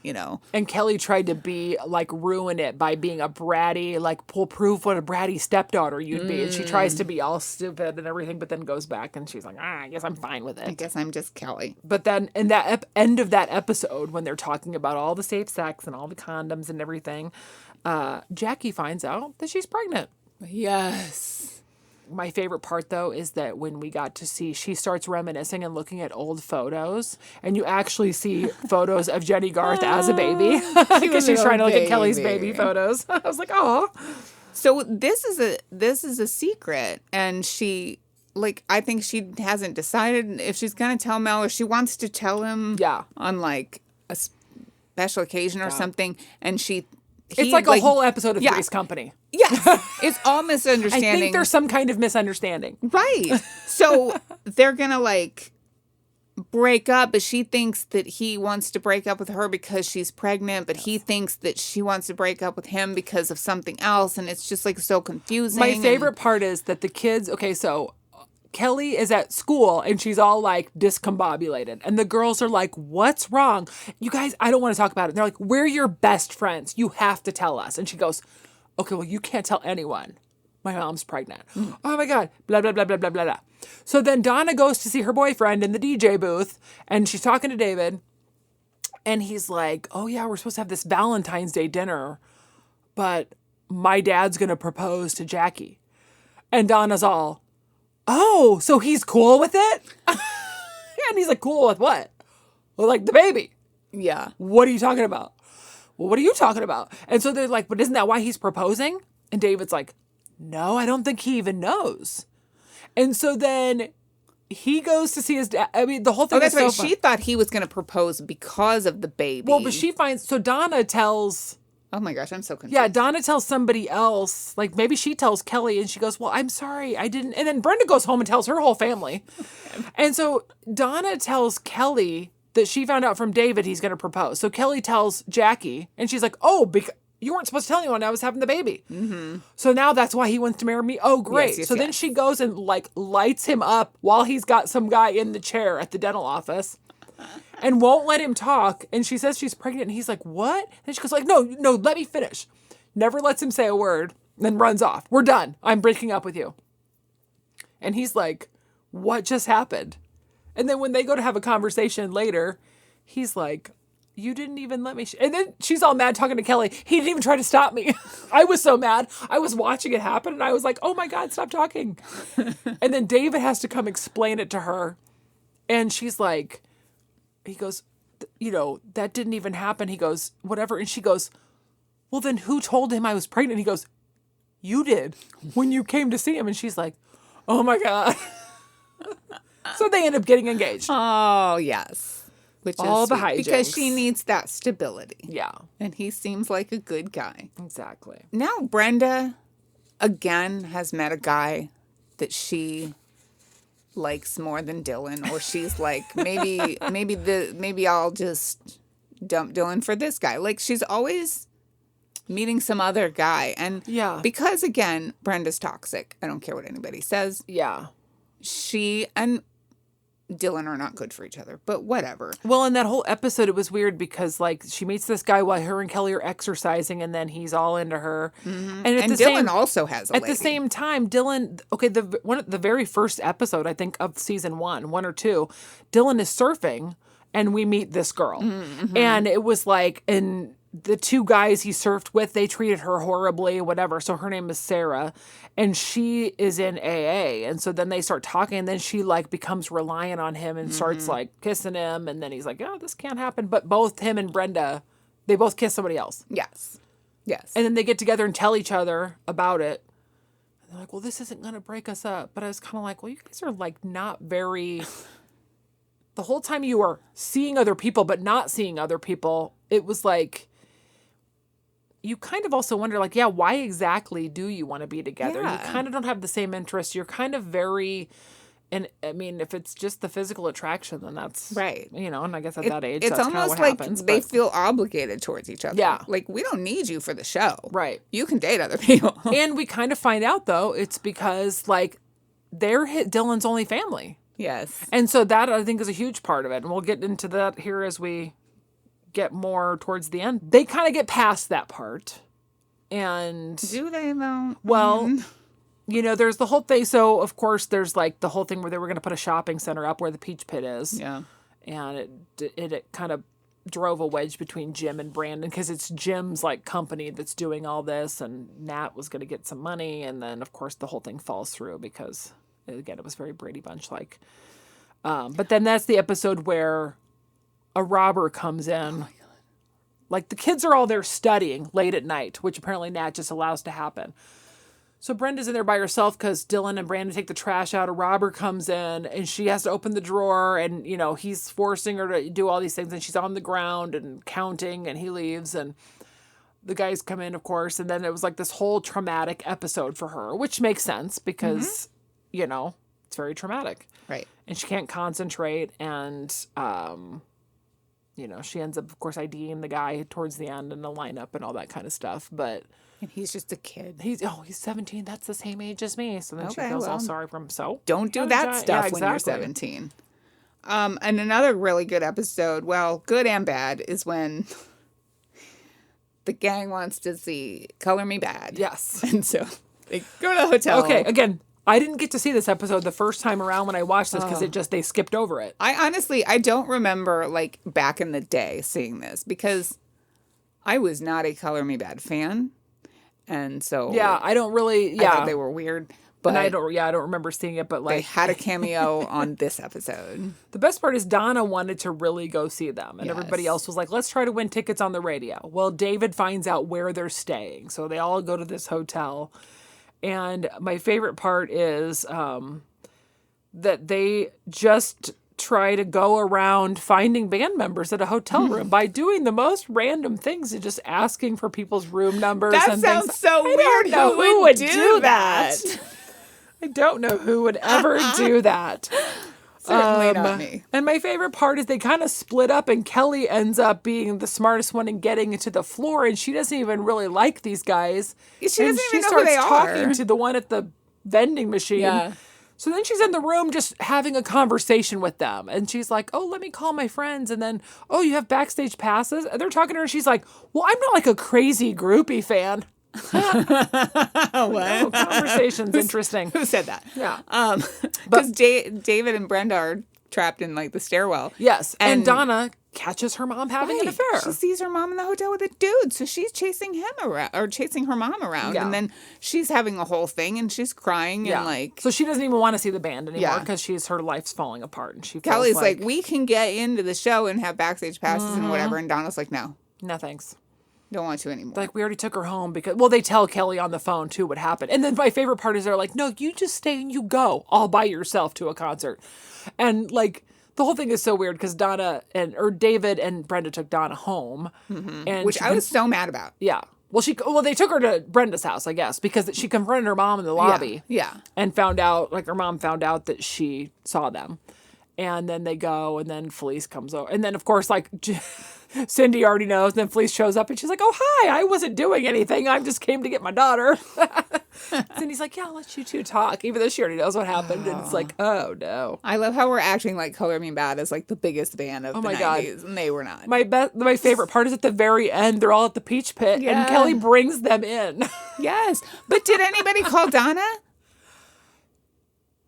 and Kelly tried to be like ruin it by being a bratty like we'll prove what a bratty stepdaughter you'd be and she tries to be all stupid and everything but then goes back and she's like I guess I'm fine with it. I guess I'm just Kelly. But then in that end of that episode when they're talking about all the safe sex and all the condoms and everything, Jackie finds out that she's pregnant. Yes. My favorite part, though, is that when we got to see, she starts reminiscing and looking at old photos, and you actually see photos of Jenny Garth as a baby because she's trying to look at Kelly's baby photos. I was like, oh. So this is a secret, and she, like, I think she hasn't decided if she's gonna tell Mel or she wants to tell him. Yeah. On like a special occasion or something, and it's like a whole episode of Three's Company. Yes. It's all misunderstanding. I think there's some kind of misunderstanding. Right. So they're going to like break up, but she thinks that he wants to break up with her because she's pregnant, but he thinks that she wants to break up with him because of something else. And it's just like so confusing. My favorite part is that the kids, so Kelly is at school and she's all like discombobulated. And the girls are like, what's wrong? You guys, I don't want to talk about it. And they're like, we're your best friends. You have to tell us. And she goes, okay, well, you can't tell anyone. my mom's pregnant. Oh my God, blah, blah, blah, blah, blah, blah, blah. So then Donna goes to see her boyfriend in the DJ booth, and she's talking to David, and he's like, oh yeah, we're supposed to have this Valentine's Day dinner, but my dad's going to propose to Jackie. And Donna's all, oh, so he's cool with it? And he's like, cool with what? Well, like the baby. Yeah. What are you talking about? Well, what are you talking about? And so they're like, but isn't that why he's proposing? And David's like, no, I don't think he even knows. And so then he goes to see his dad. I mean, the whole thing Oh, that's is right. so fun. She thought he was going to propose because of the baby. Well, but she finds, so Donna tells, Oh my gosh, I'm so confused. yeah, Donna tells somebody else, like maybe she tells Kelly, and she goes, well, I'm sorry, I didn't. And then Brenda goes home and tells her whole family. And so Donna tells Kelly that she found out from David he's going to propose. So Kelly tells Jackie, and she's like, oh, you weren't supposed to tell anyone I was having the baby. Mm-hmm. So now that's why he wants to marry me. Oh, great. Yes, yes, so then she goes and like lights him up while he's got some guy in the chair at the dental office and won't let him talk. And she says she's pregnant, and he's like, what? And she goes like, no, let me finish. Never lets him say a word, then runs off. We're done. I'm breaking up with you. And he's like, what just happened? And then when they go to have a conversation later, he's like, you didn't even let me. And then she's all mad talking to Kelly. He didn't even try to stop me. I was so mad. I was watching it happen, and I was like, oh my God, stop talking. And then David has to come explain it to her. And she's like, he goes, that didn't even happen. He goes, whatever. And she goes, well, then who told him I was pregnant? He goes, you did when you came to see him. And she's like, oh my God. So they end up getting engaged. Oh, yes. Which All is the sweet, because hijinks. she needs that stability. Yeah, And he seems like a good guy. exactly. Now Brenda, again, has met a guy that she likes more than Dylan, or she's like, maybe I'll just dump Dylan for this guy. Like, she's always meeting some other guy. And Yeah. because, again, Brenda's toxic. I don't care what anybody says. Yeah. She and Dylan are not good for each other, but whatever. Well, in that whole episode, it was weird because, like, she meets this guy while her and Kelly are exercising, and then he's all into her. Mm-hmm. And Dylan also has a At lady. the same time, Dylan, okay, the very first episode, I think, of season one or two, Dylan is surfing, and we meet this girl. Mm-hmm. And it was like, and the two guys he surfed with, they treated her horribly, whatever. So her name is Sarah, and she is in AA. And so then they start talking, and then she like becomes reliant on him and starts like kissing him. And then he's like, oh, this can't happen. But both him and Brenda, they both kiss somebody else. Yes. Yes. And then they get together and tell each other about it. And they're like, well, this isn't going to break us up. But I was kind of like, well, you guys are like not very... The whole time you are seeing other people, but not seeing other people, it was like... You kind of also wonder, like, yeah, why exactly do you want to be together? Yeah. You kind of don't have the same interests. You're kind of very... And, I mean, if it's just the physical attraction, then that's... Right. You know, and I guess at that age, it's that's kind of almost what like happens. they but- feel obligated towards each other. Yeah. Like, we don't need you for the show. Right. You can date other people. And we kind of find out, though, it's because, like, they're Dylan's only family. Yes. And so that, I think, is a huge part of it. And we'll get into that here as we get more towards the end. They kind of get past that part. And, Do they, though? well, you know, there's the whole thing. So, of course, there's, like, the whole thing where they were going to put a shopping center up where the Peach Pit is. Yeah. And it kind of drove a wedge between Jim and Brandon because it's Jim's, like, company that's doing all this. And Nat was going to get some money. And then, of course, the whole thing falls through because... Again, it was very Brady Bunch-like. But then that's the episode where a robber comes in. Oh my God. Like, the kids are all there studying late at night, which apparently Nat just allows to happen. So Brenda's in there by herself because Dylan and Brandon take the trash out. A robber comes in, and she has to open the drawer, and, you know, he's forcing her to do all these things, and she's on the ground and counting, and he leaves, and the guys come in, of course, and then it was like this whole traumatic episode for her, which makes sense because... You know, it's very traumatic. Right. And she can't concentrate. And, you know, she ends up, of course, IDing the guy towards the end in the lineup and all that kind of stuff. But And he's just a kid. he's 17. That's the same age as me. So then she Okay, feels all well, sorry for him. So Don't do Not a that giant- stuff yeah, when you're exactly. 17. And another really good episode, well, good and bad, is when the gang wants to see Color Me Bad. Yes. And so They go to the hotel. Okay, again, I didn't get to see this episode the first time around when I watched this because they skipped over it. I don't remember like back in the day seeing this because I was not a Color Me Bad fan. And so Yeah, I don't really, I thought they were weird. But I don't remember seeing it, but like they had a cameo on this episode. the best part is Donna wanted to really go see them, and Yes. everybody else was like, "Let's try to win tickets on the radio." Well, David finds out where they're staying, so they all go to this hotel. And my favorite part is that they just try to go around finding band members at a hotel room by doing the most random things and just asking for people's room numbers. That and sounds things. so weird. I don't know Who would do that? I don't know who would ever do that. Certainly not me. And my favorite part is they kind of split up, and Kelly ends up being the smartest one and getting into the floor, and she doesn't even really like these guys. She doesn't and even know who they talking are. to the one at the vending machine. Yeah. So then she's in the room just having a conversation with them. And she's like, oh, let me call my friends. And then, oh, you have backstage passes? And they're talking to her, and she's like, well, I'm not like a crazy groupie fan. What? Oh, conversation's interesting. Who said that? Yeah. Because David and Brenda are trapped in like the stairwell. Yes. And And- Donna catches her mom having an affair. She sees her mom in the hotel with a dude, so she's chasing him around or chasing her mom around, Yeah. and then she's having a whole thing and she's crying and like so she doesn't even want to see the band anymore Yeah. because her life's falling apart, and she feels Kelly's like, we can get into the show and have backstage passes and whatever, and Donna's like, no, no thanks. don't want to anymore. Like, we already took her home because, well, they tell Kelly on the phone too what happened. And then my favorite part is they're like, no, you just stay and you go all by yourself to a concert. And like, the whole thing is so weird because David and Brenda took Donna home. And Which I was so mad about. yeah. Well, they took her to Brenda's house, I guess, because she confronted her mom in the lobby. Yeah. And found out, like, her mom found out that she saw them. And then they go, and then Felice comes over. And then, of course, like, Cindy already knows. And then Felice shows up, and she's like, oh, hi, I wasn't doing anything. I just came to get my daughter. Cindy's like, yeah, I'll let you two talk, even though she already knows what happened. And it's like, oh, no. I love how we're acting like Color Me Bad is like the biggest band of the my God. 90s, and they were not. My favorite part is at the very end, they're all at the Peach Pit, Yeah. and Kelly brings them in. Yes. But did anybody call Donna?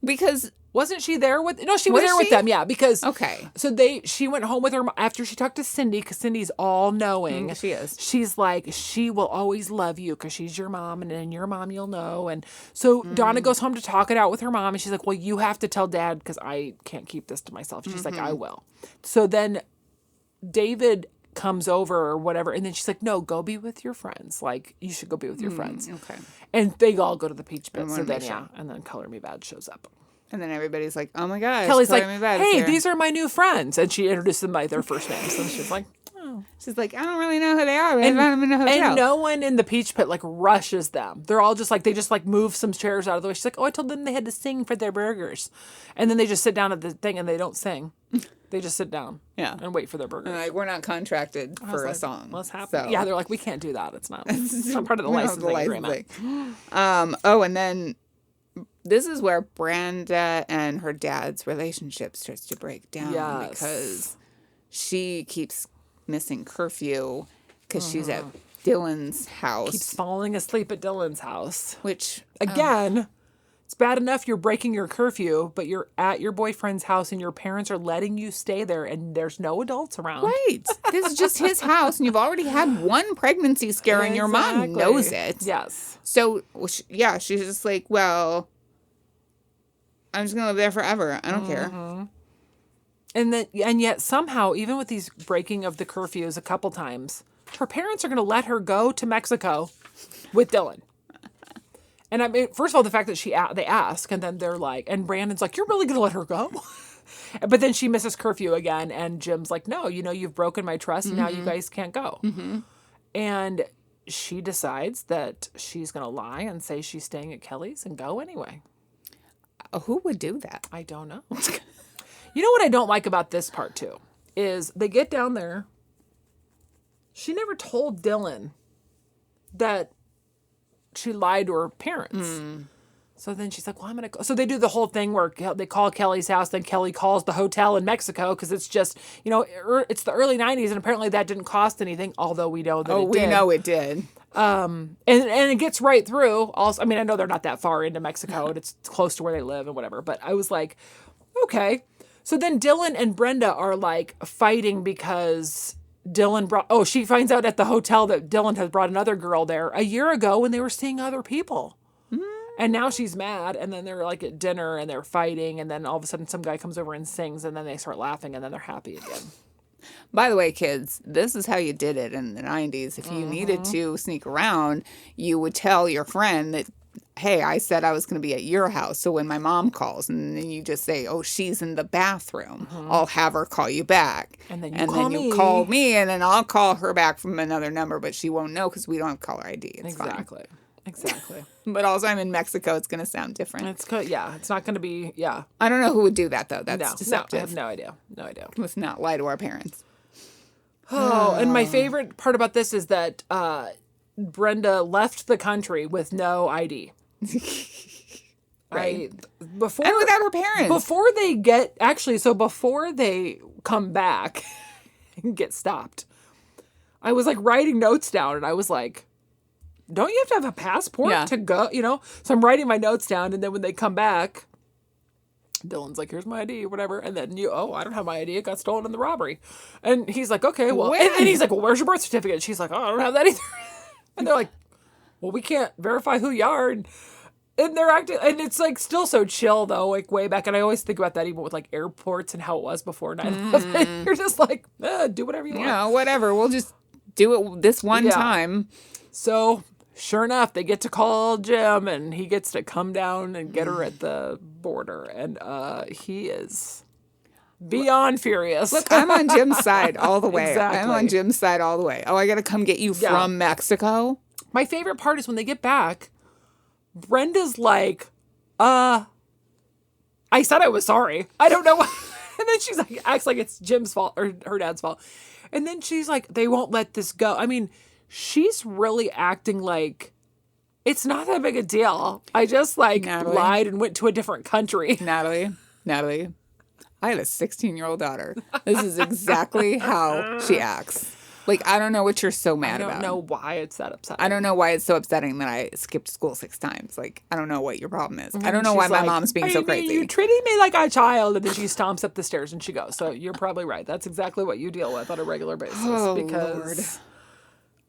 Because Wasn't she there with? No, she was Was there with she? them. Yeah, because Okay. So she went home with her after she talked to Cindy because Cindy's all knowing. She is. She's like, she will always love you because she's your mom, and then your mom you'll know. And so Donna goes home to talk it out with her mom, and she's like, well, you have to tell Dad because I can't keep this to myself. She's like, I will. So then David comes over or whatever, and then she's like, no, go be with your friends. Like, you should go be with your friends. Okay. And they all go to the Peach Pit. So wanna then make sure. and then Color Me Bad shows up. And then everybody's like, oh my gosh. Kelly's Color like, Me Bad is hey, here. these are my new friends. And she introduced them by their first names. And she's like, oh. She's like, I don't really know who they are, but I found them in a hotel. And no one in the Peach Pit, like, rushes them. They're all just like, they just, like, move some chairs out of the way. She's like, oh, I told them they had to sing for their burgers. And then they just sit down at the thing and they don't sing. They just sit down and wait for their burgers. And like, we're not contracted for a song. What's happening? So. Yeah, they're like, we can't do that. It's not part of the We don't have licensing agreement. Oh, and then this is where Brenda and her dad's relationship starts to break down Yes. because she keeps missing curfew because she's at Dylan's house. Keeps falling asleep at Dylan's house. Which, Again, it's bad enough you're breaking your curfew, but you're at your boyfriend's house and your parents are letting you stay there and there's no adults around. right. This is just his house, and you've already had one pregnancy scare, and your mom Exactly. knows it. Yes. So, she's just like, well, I'm just going to live there forever. I don't care. And yet somehow, even with these breaking of the curfews a couple times, her parents are going to let her go to Mexico with Dylan. And I mean, first of all, the fact that they ask, and then they're like, and Brandon's like, you're really going to let her go? But then she misses curfew again, and Jim's like, no, you've broken my trust, and now you guys can't go. And she decides that she's going to lie and say she's staying at Kelly's and go anyway. Who would do that? I don't know. You know what I don't like about this part too is they get down there. She never told Dylan that she lied to her parents. So then she's like, well, I'm going to go. So they do the whole thing where they call Kelly's house. Then Kelly calls the hotel in Mexico because it's just, it's the early 90s. And apparently that didn't cost anything, although we know that it did. We know it did. And it gets right through. Also, I mean, I know they're not that far into Mexico, and it's close to where they live and whatever. But I was like, okay. So then Dylan and Brenda are like fighting because Dylan brought. Oh, she finds out at the hotel that Dylan has brought another girl there a year ago when they were seeing other people. And now she's mad, and then they're like at dinner and they're fighting, and then all of a sudden some guy comes over and sings, and then they start laughing, and then they're happy again. By the way, kids, this is how you did it in the 90s. If you needed to sneak around, you would tell your friend that, hey, I said I was going to be at your house. So when my mom calls, and then you just say, oh, she's in the bathroom, I'll have her call you back. And then you call me, and then I'll call her back from another number, but she won't know because we don't have caller ID. It's Exactly. fine. Exactly. But also, I'm in Mexico. It's going to sound different. It's not going to be, I don't know who would do that, though. That's no, deceptive. I have no idea. No idea. Let's not lie to our parents. Oh, and my favorite part about this is that Brenda left the country with no ID. Right. Before And without her parents. Before they before they come back and get stopped, I was like writing notes down, and I was like, don't you have to have a passport to go, So I'm writing my notes down, and then when they come back, Dylan's like, here's my ID, whatever. And then I don't have my ID. It got stolen in the robbery. And he's like, okay, well. And he's like, well, where's your birth certificate? And she's like, oh, I don't have that either. And they're like, well, we can't verify who you are. And they're acting, and it's like still so chill, though, like way back. And I always think about that even with like airports and how it was before 9/11. You're just like, do whatever you want. Yeah, whatever. We'll just do it this one time. So sure enough, they get to call Jim, and he gets to come down and get her at the border. And he is beyond furious. Look, I'm on Jim's side all the way. Exactly. I'm on Jim's side all the way. Oh, I got to come get you from Mexico? My favorite part is when they get back, Brenda's like, I said I was sorry. I don't know why. And then she's like, acts like it's Jim's fault or her dad's fault. And then she's like, they won't let this go. I mean, she's really acting like it's not that big a deal. I just lied and went to a different country. Natalie, I had a 16-year-old daughter. This is exactly how she acts. Like, I don't know what you're so mad about. I don't know why it's that upsetting. I don't know why it's so upsetting that I skipped school 6 times. Like, I don't know what your problem is. I don't know why my mom's being so crazy. You treating me like a child, and then she stomps up the stairs and she goes. So you're probably right. That's exactly what you deal with on a regular basis. Oh, because,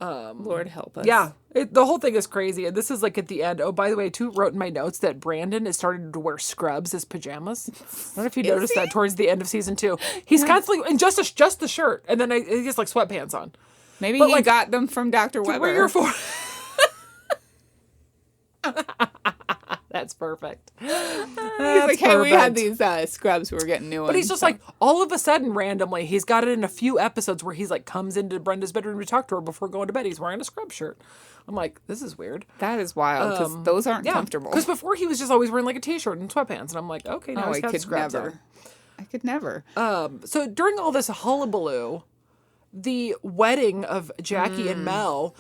Lord help us. Yeah, the whole thing is crazy. And this is like at the end. Oh, by the way, I wrote in my notes that Brandon is starting to wear scrubs as pajamas. I don't know if you noticed that towards the end of season 2. He's constantly in just the shirt, and then he has like sweatpants on. Maybe he got them from Dr. Weber. Where you're for. That's perfect. He's like, hey, we had these scrubs. We're getting new ones. But he's just like, all of a sudden, randomly, he's got it in a few episodes where he's like, comes into Brenda's bedroom to talk to her before going to bed. He's wearing a scrub shirt. I'm like, this is weird. That is wild, because those aren't comfortable. Because before he was just always wearing like a t-shirt and sweatpants. And I'm like, okay, now he's got scrubs on. I could never. So during all this hullabaloo, the wedding of Jackie and Mel,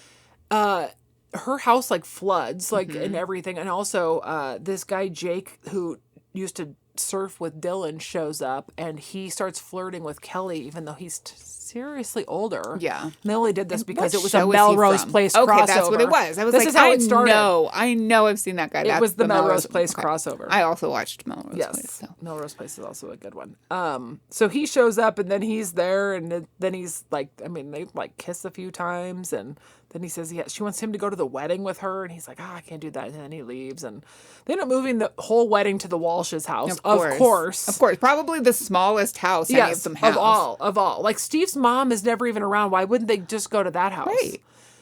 her house like floods, like and everything. And also this guy Jake, who used to surf with Dylan, shows up, and he starts flirting with Kelly, even though he's seriously older. Yeah. Millie did this because it was show a is he Melrose from? Place Okay, crossover. that's what it was. I was this like, is how it started. I know I've seen that guy. It was the Melrose Place crossover. I also watched Melrose Yes, Place. So. Melrose Place is also a good one. So he shows up, and then he's there, and then he's like, I mean, they like kiss a few times, and then he says she wants him to go to the wedding with her, and he's like, I can't do that, and then he leaves, and they end up moving the whole wedding to the Walsh's house. Of course, probably the smallest house any of them have. Of all. Like Steve's mom is never even around. Why wouldn't they just go to that house? Right.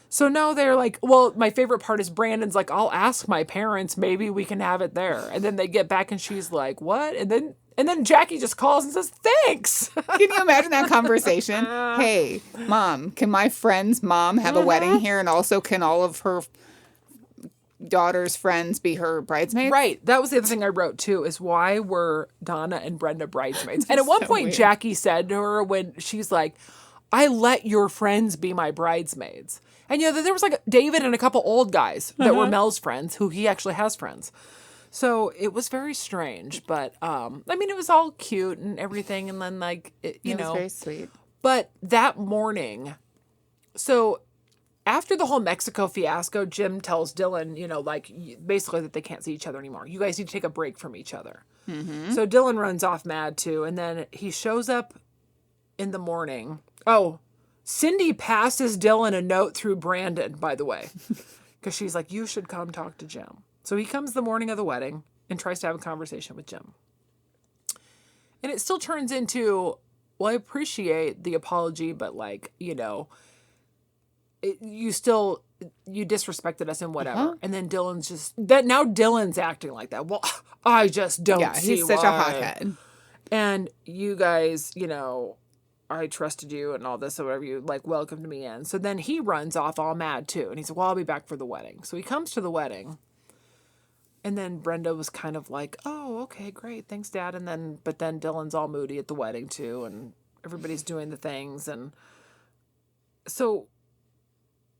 So no, they're like, well, my favorite part is Brandon's like, I'll ask my parents, maybe we can have it there. And then they get back and she's like, what? And then Jackie just calls and says, thanks. Can you imagine that conversation? Hey, Mom, can my friend's mom have a wedding here? And also can all of her daughter's friends be her bridesmaids? Right. That was the other thing I wrote too, is why were Donna and Brenda bridesmaids? And at one point, weird. Jackie said to her when she's like, I let your friends be my bridesmaids. And there was like David and a couple old guys that were Mel's friends, who he actually has friends. So it was very strange, but I mean, it was all cute and everything. And then it was very sweet. But that morning, so after the whole Mexico fiasco, Jim tells Dylan, like basically that they can't see each other anymore. You guys need to take a break from each other. Mm-hmm. So Dylan runs off mad too. And then he shows up in the morning. Oh, Cindy passes Dylan a note through Brandon, by the way, because she's like, you should come talk to Jim. So he comes the morning of the wedding and tries to have a conversation with Jim. And it still turns into, well, I appreciate the apology, but you disrespected us and whatever. Uh-huh. And then now Dylan's acting like that. Well, I just don't see he's such a hothead. And you guys, I trusted you and all this, or whatever, you welcomed me in. So then he runs off all mad too. And he's like, well, I'll be back for the wedding. So he comes to the wedding. And then Brenda was kind of like, oh, okay, great. Thanks, Dad. But then Dylan's all moody at the wedding too. And everybody's doing the things. And so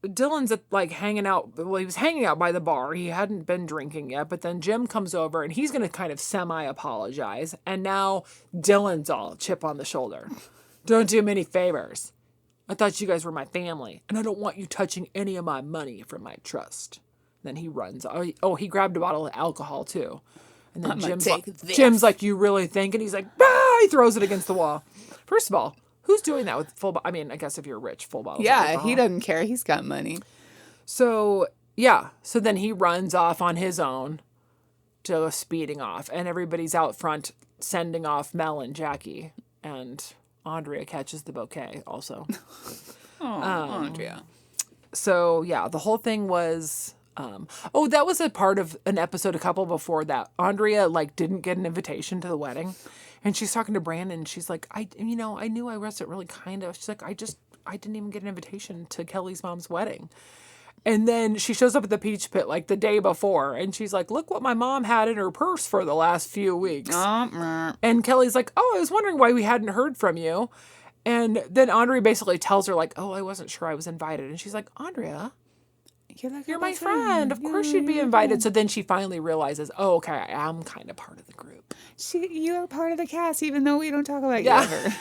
Dylan's hanging out. Well, he was hanging out by the bar. He hadn't been drinking yet. But then Jim comes over and he's going to kind of semi-apologize. And now Dylan's all chip on the shoulder. Don't do him any favors. I thought you guys were my family. And I don't want you touching any of my money from my trust. Then he runs. Oh, he grabbed a bottle of alcohol too. And then Jim's like, you really think? And he's like, ah! He throws it against the wall. First of all, who's doing that with full? I mean, I guess if you're rich, full bottle. Yeah, he doesn't care. He's got money. So yeah. So then he runs off on his own to go speeding off, and everybody's out front sending off Mel and Jackie, and Andrea catches the bouquet also. Oh, Andrea. So yeah, the whole thing was. That was a part of an episode a couple before that. Andrea didn't get an invitation to the wedding, and she's talking to Brandon. And she's like, I knew I wasn't really kind of. She's like, I didn't even get an invitation to Kelly's mom's wedding. And then she shows up at the Peach Pit the day before, and she's like, look what my mom had in her purse for the last few weeks. And Kelly's like, oh, I was wondering why we hadn't heard from you. And then Andrea basically tells her oh, I wasn't sure I was invited. And she's like, Andrea, you're my friend. Of course you'd be invited. So then she finally realizes, oh, okay, I am kind of part of the group. You're part of the cast, even though we don't talk about you ever.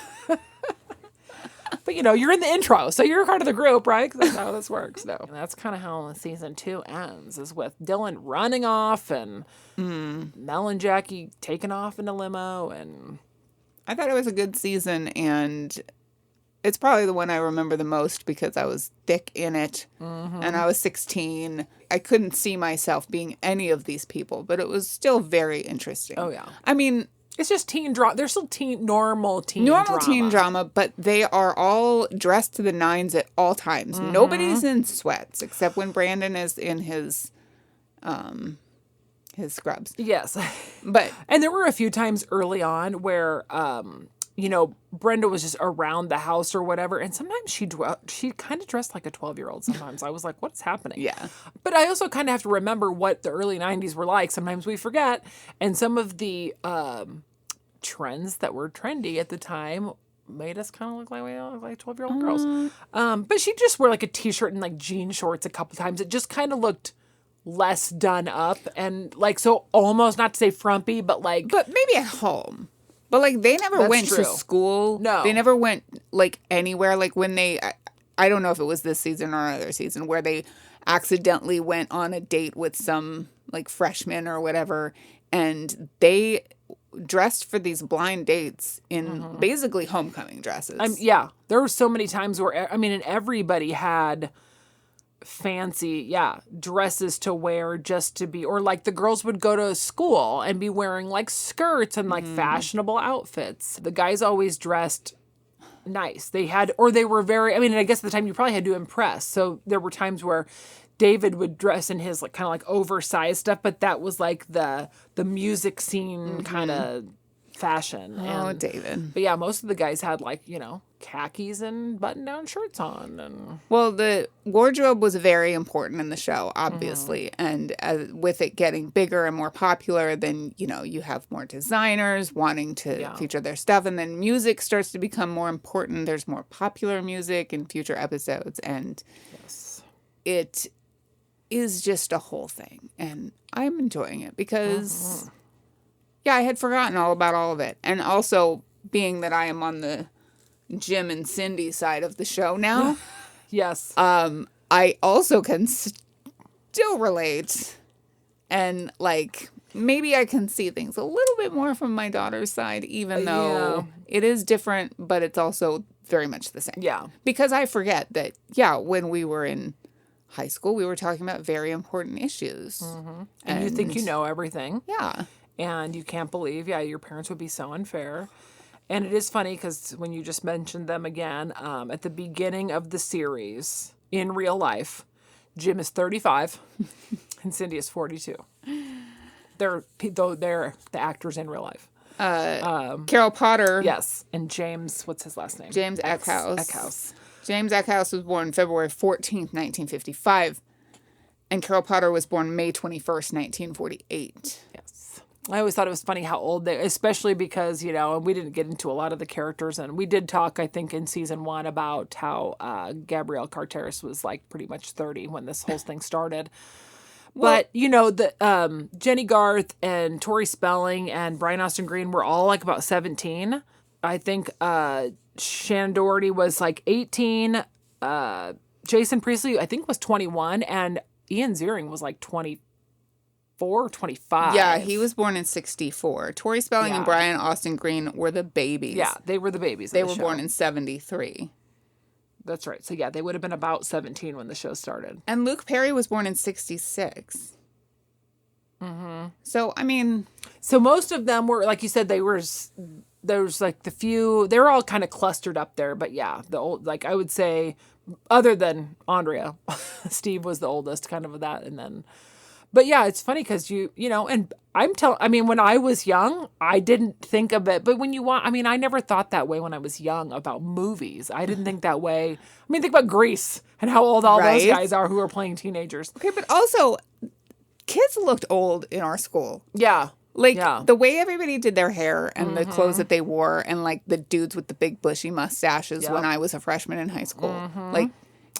But, you're in the intro, so you're part of the group, right? Because that's how this works. No. And that's kind of how season 2 ends, is with Dylan running off and Mel and Jackie taking off in a limo. And I thought it was a good season, and it's probably the one I remember the most because I was thick in it, and I was 16. I couldn't see myself being any of these people, but it was still very interesting. Oh, yeah. I mean, it's just teen drama. They're still normal teen drama, but they are all dressed to the nines at all times. Mm-hmm. Nobody's in sweats except when Brandon is in his scrubs. Yes. And there were a few times early on where Brenda was just around the house or whatever, and sometimes she kind of dressed like a 12-year-old sometimes. I was like, what's happening? Yeah. But I also kind of have to remember what the early 90s were like. Sometimes we forget. And some of the trends that were trendy at the time made us kind of look like we look like 12-year-old girls. But she just wore a t-shirt and jean shorts a couple times. It just kind of looked less done up and so almost, not to say frumpy, but But maybe at home. But they never went to school. No. They never went anywhere. When they, I don't know if it was this season or another season, where they accidentally went on a date with some freshman or whatever, and they dressed for these blind dates in basically homecoming dresses. Yeah. There were so many times where, and everybody had fancy dresses to wear just to be, or the girls would go to school and be wearing skirts and fashionable outfits. The guys always dressed nice. They were very, I guess at the time you probably had to impress. So there were times where David would dress in his kind of oversized stuff, but that was the music scene kind of fashion. Oh, David. But yeah, most of the guys had khakis and button-down shirts on. And well, the wardrobe was very important in the show, obviously. And with it getting bigger and more popular, then, you have more designers wanting to feature their stuff. And then music starts to become more important. There's more popular music in future episodes. And it is just a whole thing. And I'm enjoying it because... Yeah, I had forgotten all about all of it. And also, being that I am on the Jim and Cindy side of the show now. Yes. I also can still relate. And, like, maybe I can see things a little bit more from my daughter's side, even though it is different, but it's also very much the same. Yeah. Because I forget that, yeah, when we were in high school, we were talking about very important issues. And you think you know everything. Yeah. And you can't believe, your parents would be so unfair. And it is funny because when you just mentioned them again, at the beginning of the series, in real life, Jim is 35 and Cindy is 42. They're the actors in real life. Carol Potter. Yes. And James, what's his last name? James Eckhouse. Eckhouse. James Eckhouse was born February 14th, 1955. And Carol Potter was born May 21st, 1948. Yes. I always thought it was funny how old they, especially because, and we didn't get into a lot of the characters. And we did talk, I think, in season 1 about how Gabrielle Carteris was like pretty much 30 when this whole thing started. But, Jenny Garth and Tori Spelling and Brian Austin Green were all like about 17. I think Shannon Doherty was like 18. Jason Priestley, I think, was 21. And Ian Ziering was like 24 or 25. Yeah, he was born in 64. Tori Spelling and Brian Austin Green were the babies. Yeah, they were the babies. They were born in 73. That's right. So, yeah, they would have been about 17 when the show started. And Luke Perry was born in 66. So, I mean... So, most of them were, like you said, there's like the few... They were all kind of clustered up there. But, yeah, the old... Like, I would say, other than Andrea, Steve was the oldest kind of that. And then... But, yeah, it's funny because and when I was young, I didn't think of it. But when I never thought that way when I was young about movies. I didn't think that way. Think about Grease and how old all those guys are who are playing teenagers. Okay, but also, kids looked old in our school. Yeah. The way everybody did their hair and the clothes that they wore and, like, the dudes with the big bushy mustaches when I was a freshman in high school. Like,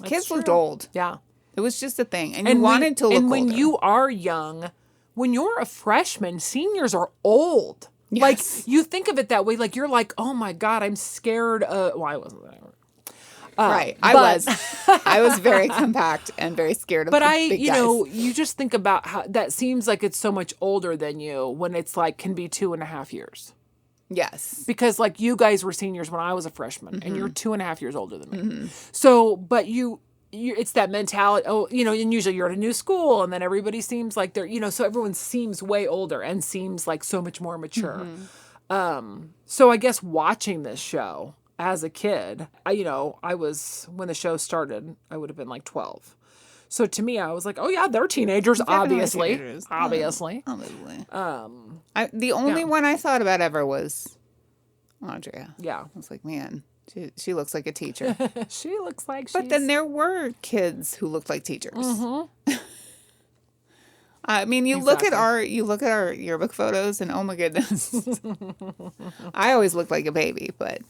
kids looked old. Yeah. It was just a thing. And you wanted to look And when older. you are young, when you're a freshman, seniors are old. Yes. Like, you think of it that way. Like, you're like, oh, my God, I'm scared. Well, I wasn't there. Right. I was very compact and very scared of the big guys. You just think about how that seems like it's so much older than you when it's like can be 2.5 years. Yes. Because, like, you guys were seniors when I was a freshman, and you're 2.5 years older than me. So, but it's that mentality, and usually you're at a new school and then everybody seems like they're, so everyone seems way older and seems like so much more mature. So I guess watching this show as a kid, I was, when the show started, I would have been like 12. So to me, I was like, oh yeah, they're teenagers, obviously. Obviously. The only one I thought about ever was Andrea. Yeah. I was like, man. She looks like a teacher. She looks like she's... But then there were kids who looked like teachers. I mean, you look at our yearbook photos and oh my goodness. I always look like a baby, but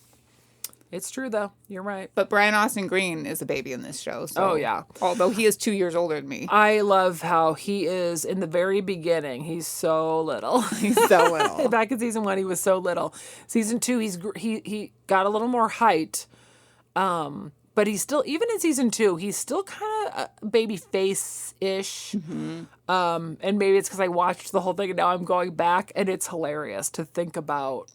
it's true though. You're right. But Brian Austin Green is a baby in this show. So, oh yeah. Although he is 2 years older than me. I love how he is in the very beginning. He's so little. He's so little. Back in season 1, he was so little. Season 2, he got a little more height. But he's still, even in season 2, he's still kind of baby face-ish. And maybe it's because I watched the whole thing and now I'm going back and it's hilarious to think about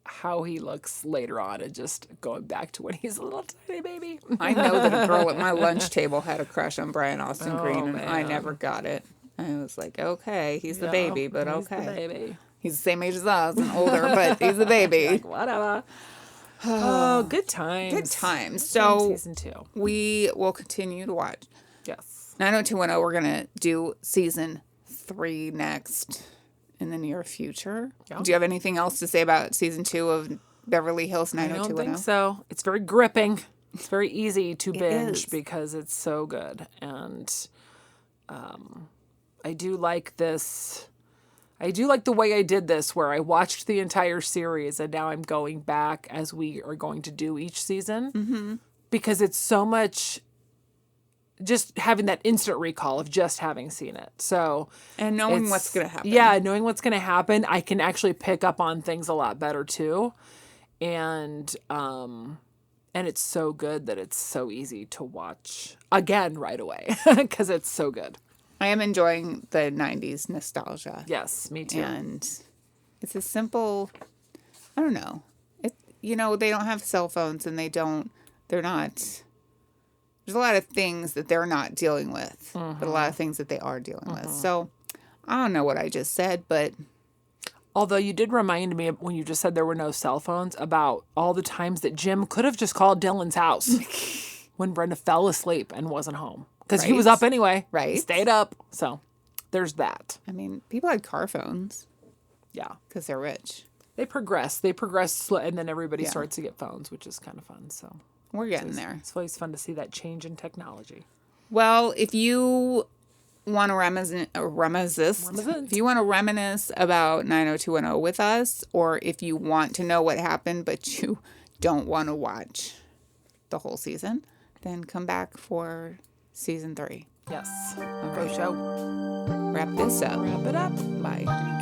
how he looks later on and just going back to when he's a little tiny baby. I know that a girl at my lunch table had a crush on Brian Austin Green and I never got it. I was like, okay, he's the baby, but okay. He's the baby. He's the same age as us and older, but he's the baby. Like, whatever. Oh, good times. Good times. So season 2. We will continue to watch. Yes. 90210, we're going to do season 3 next in the near future. Yeah. Do you have anything else to say about season 2 of Beverly Hills 90210? I don't think so. It's very gripping. It's very easy to binge because it's so good. And I do like this. I do like the way I did this where I watched the entire series and now I'm going back as we are going to do each season. Because it's so much just having that instant recall of just having seen it. So and knowing what's going to happen. Yeah, knowing what's going to happen. I can actually pick up on things a lot better too. And And it's so good that it's so easy to watch again right away because it's so good. I am enjoying the 90s nostalgia. Yes, me too. And it's a simple, I don't know. They don't have cell phones and they're not, there's a lot of things that they're not dealing with, but a lot of things that they are dealing with. So I don't know what I just said, but. Although you did remind me when you just said there were no cell phones about all the times that Jim could have just called Dylan's house when Brenda fell asleep and wasn't home. Because he was up anyway. Right. He stayed up. So there's that. I mean, people had car phones. Yeah. Because they're rich. They progress. And then everybody starts to get phones, which is kind of fun. So we're getting there. It's always fun to see that change in technology. Well, if you want to if you want to reminisce about 90210 with us, or if you want to know what happened but you don't want to watch the whole season, then come back for season 3. Yes. Go show. Wrap this up. Wrap it up. Bye.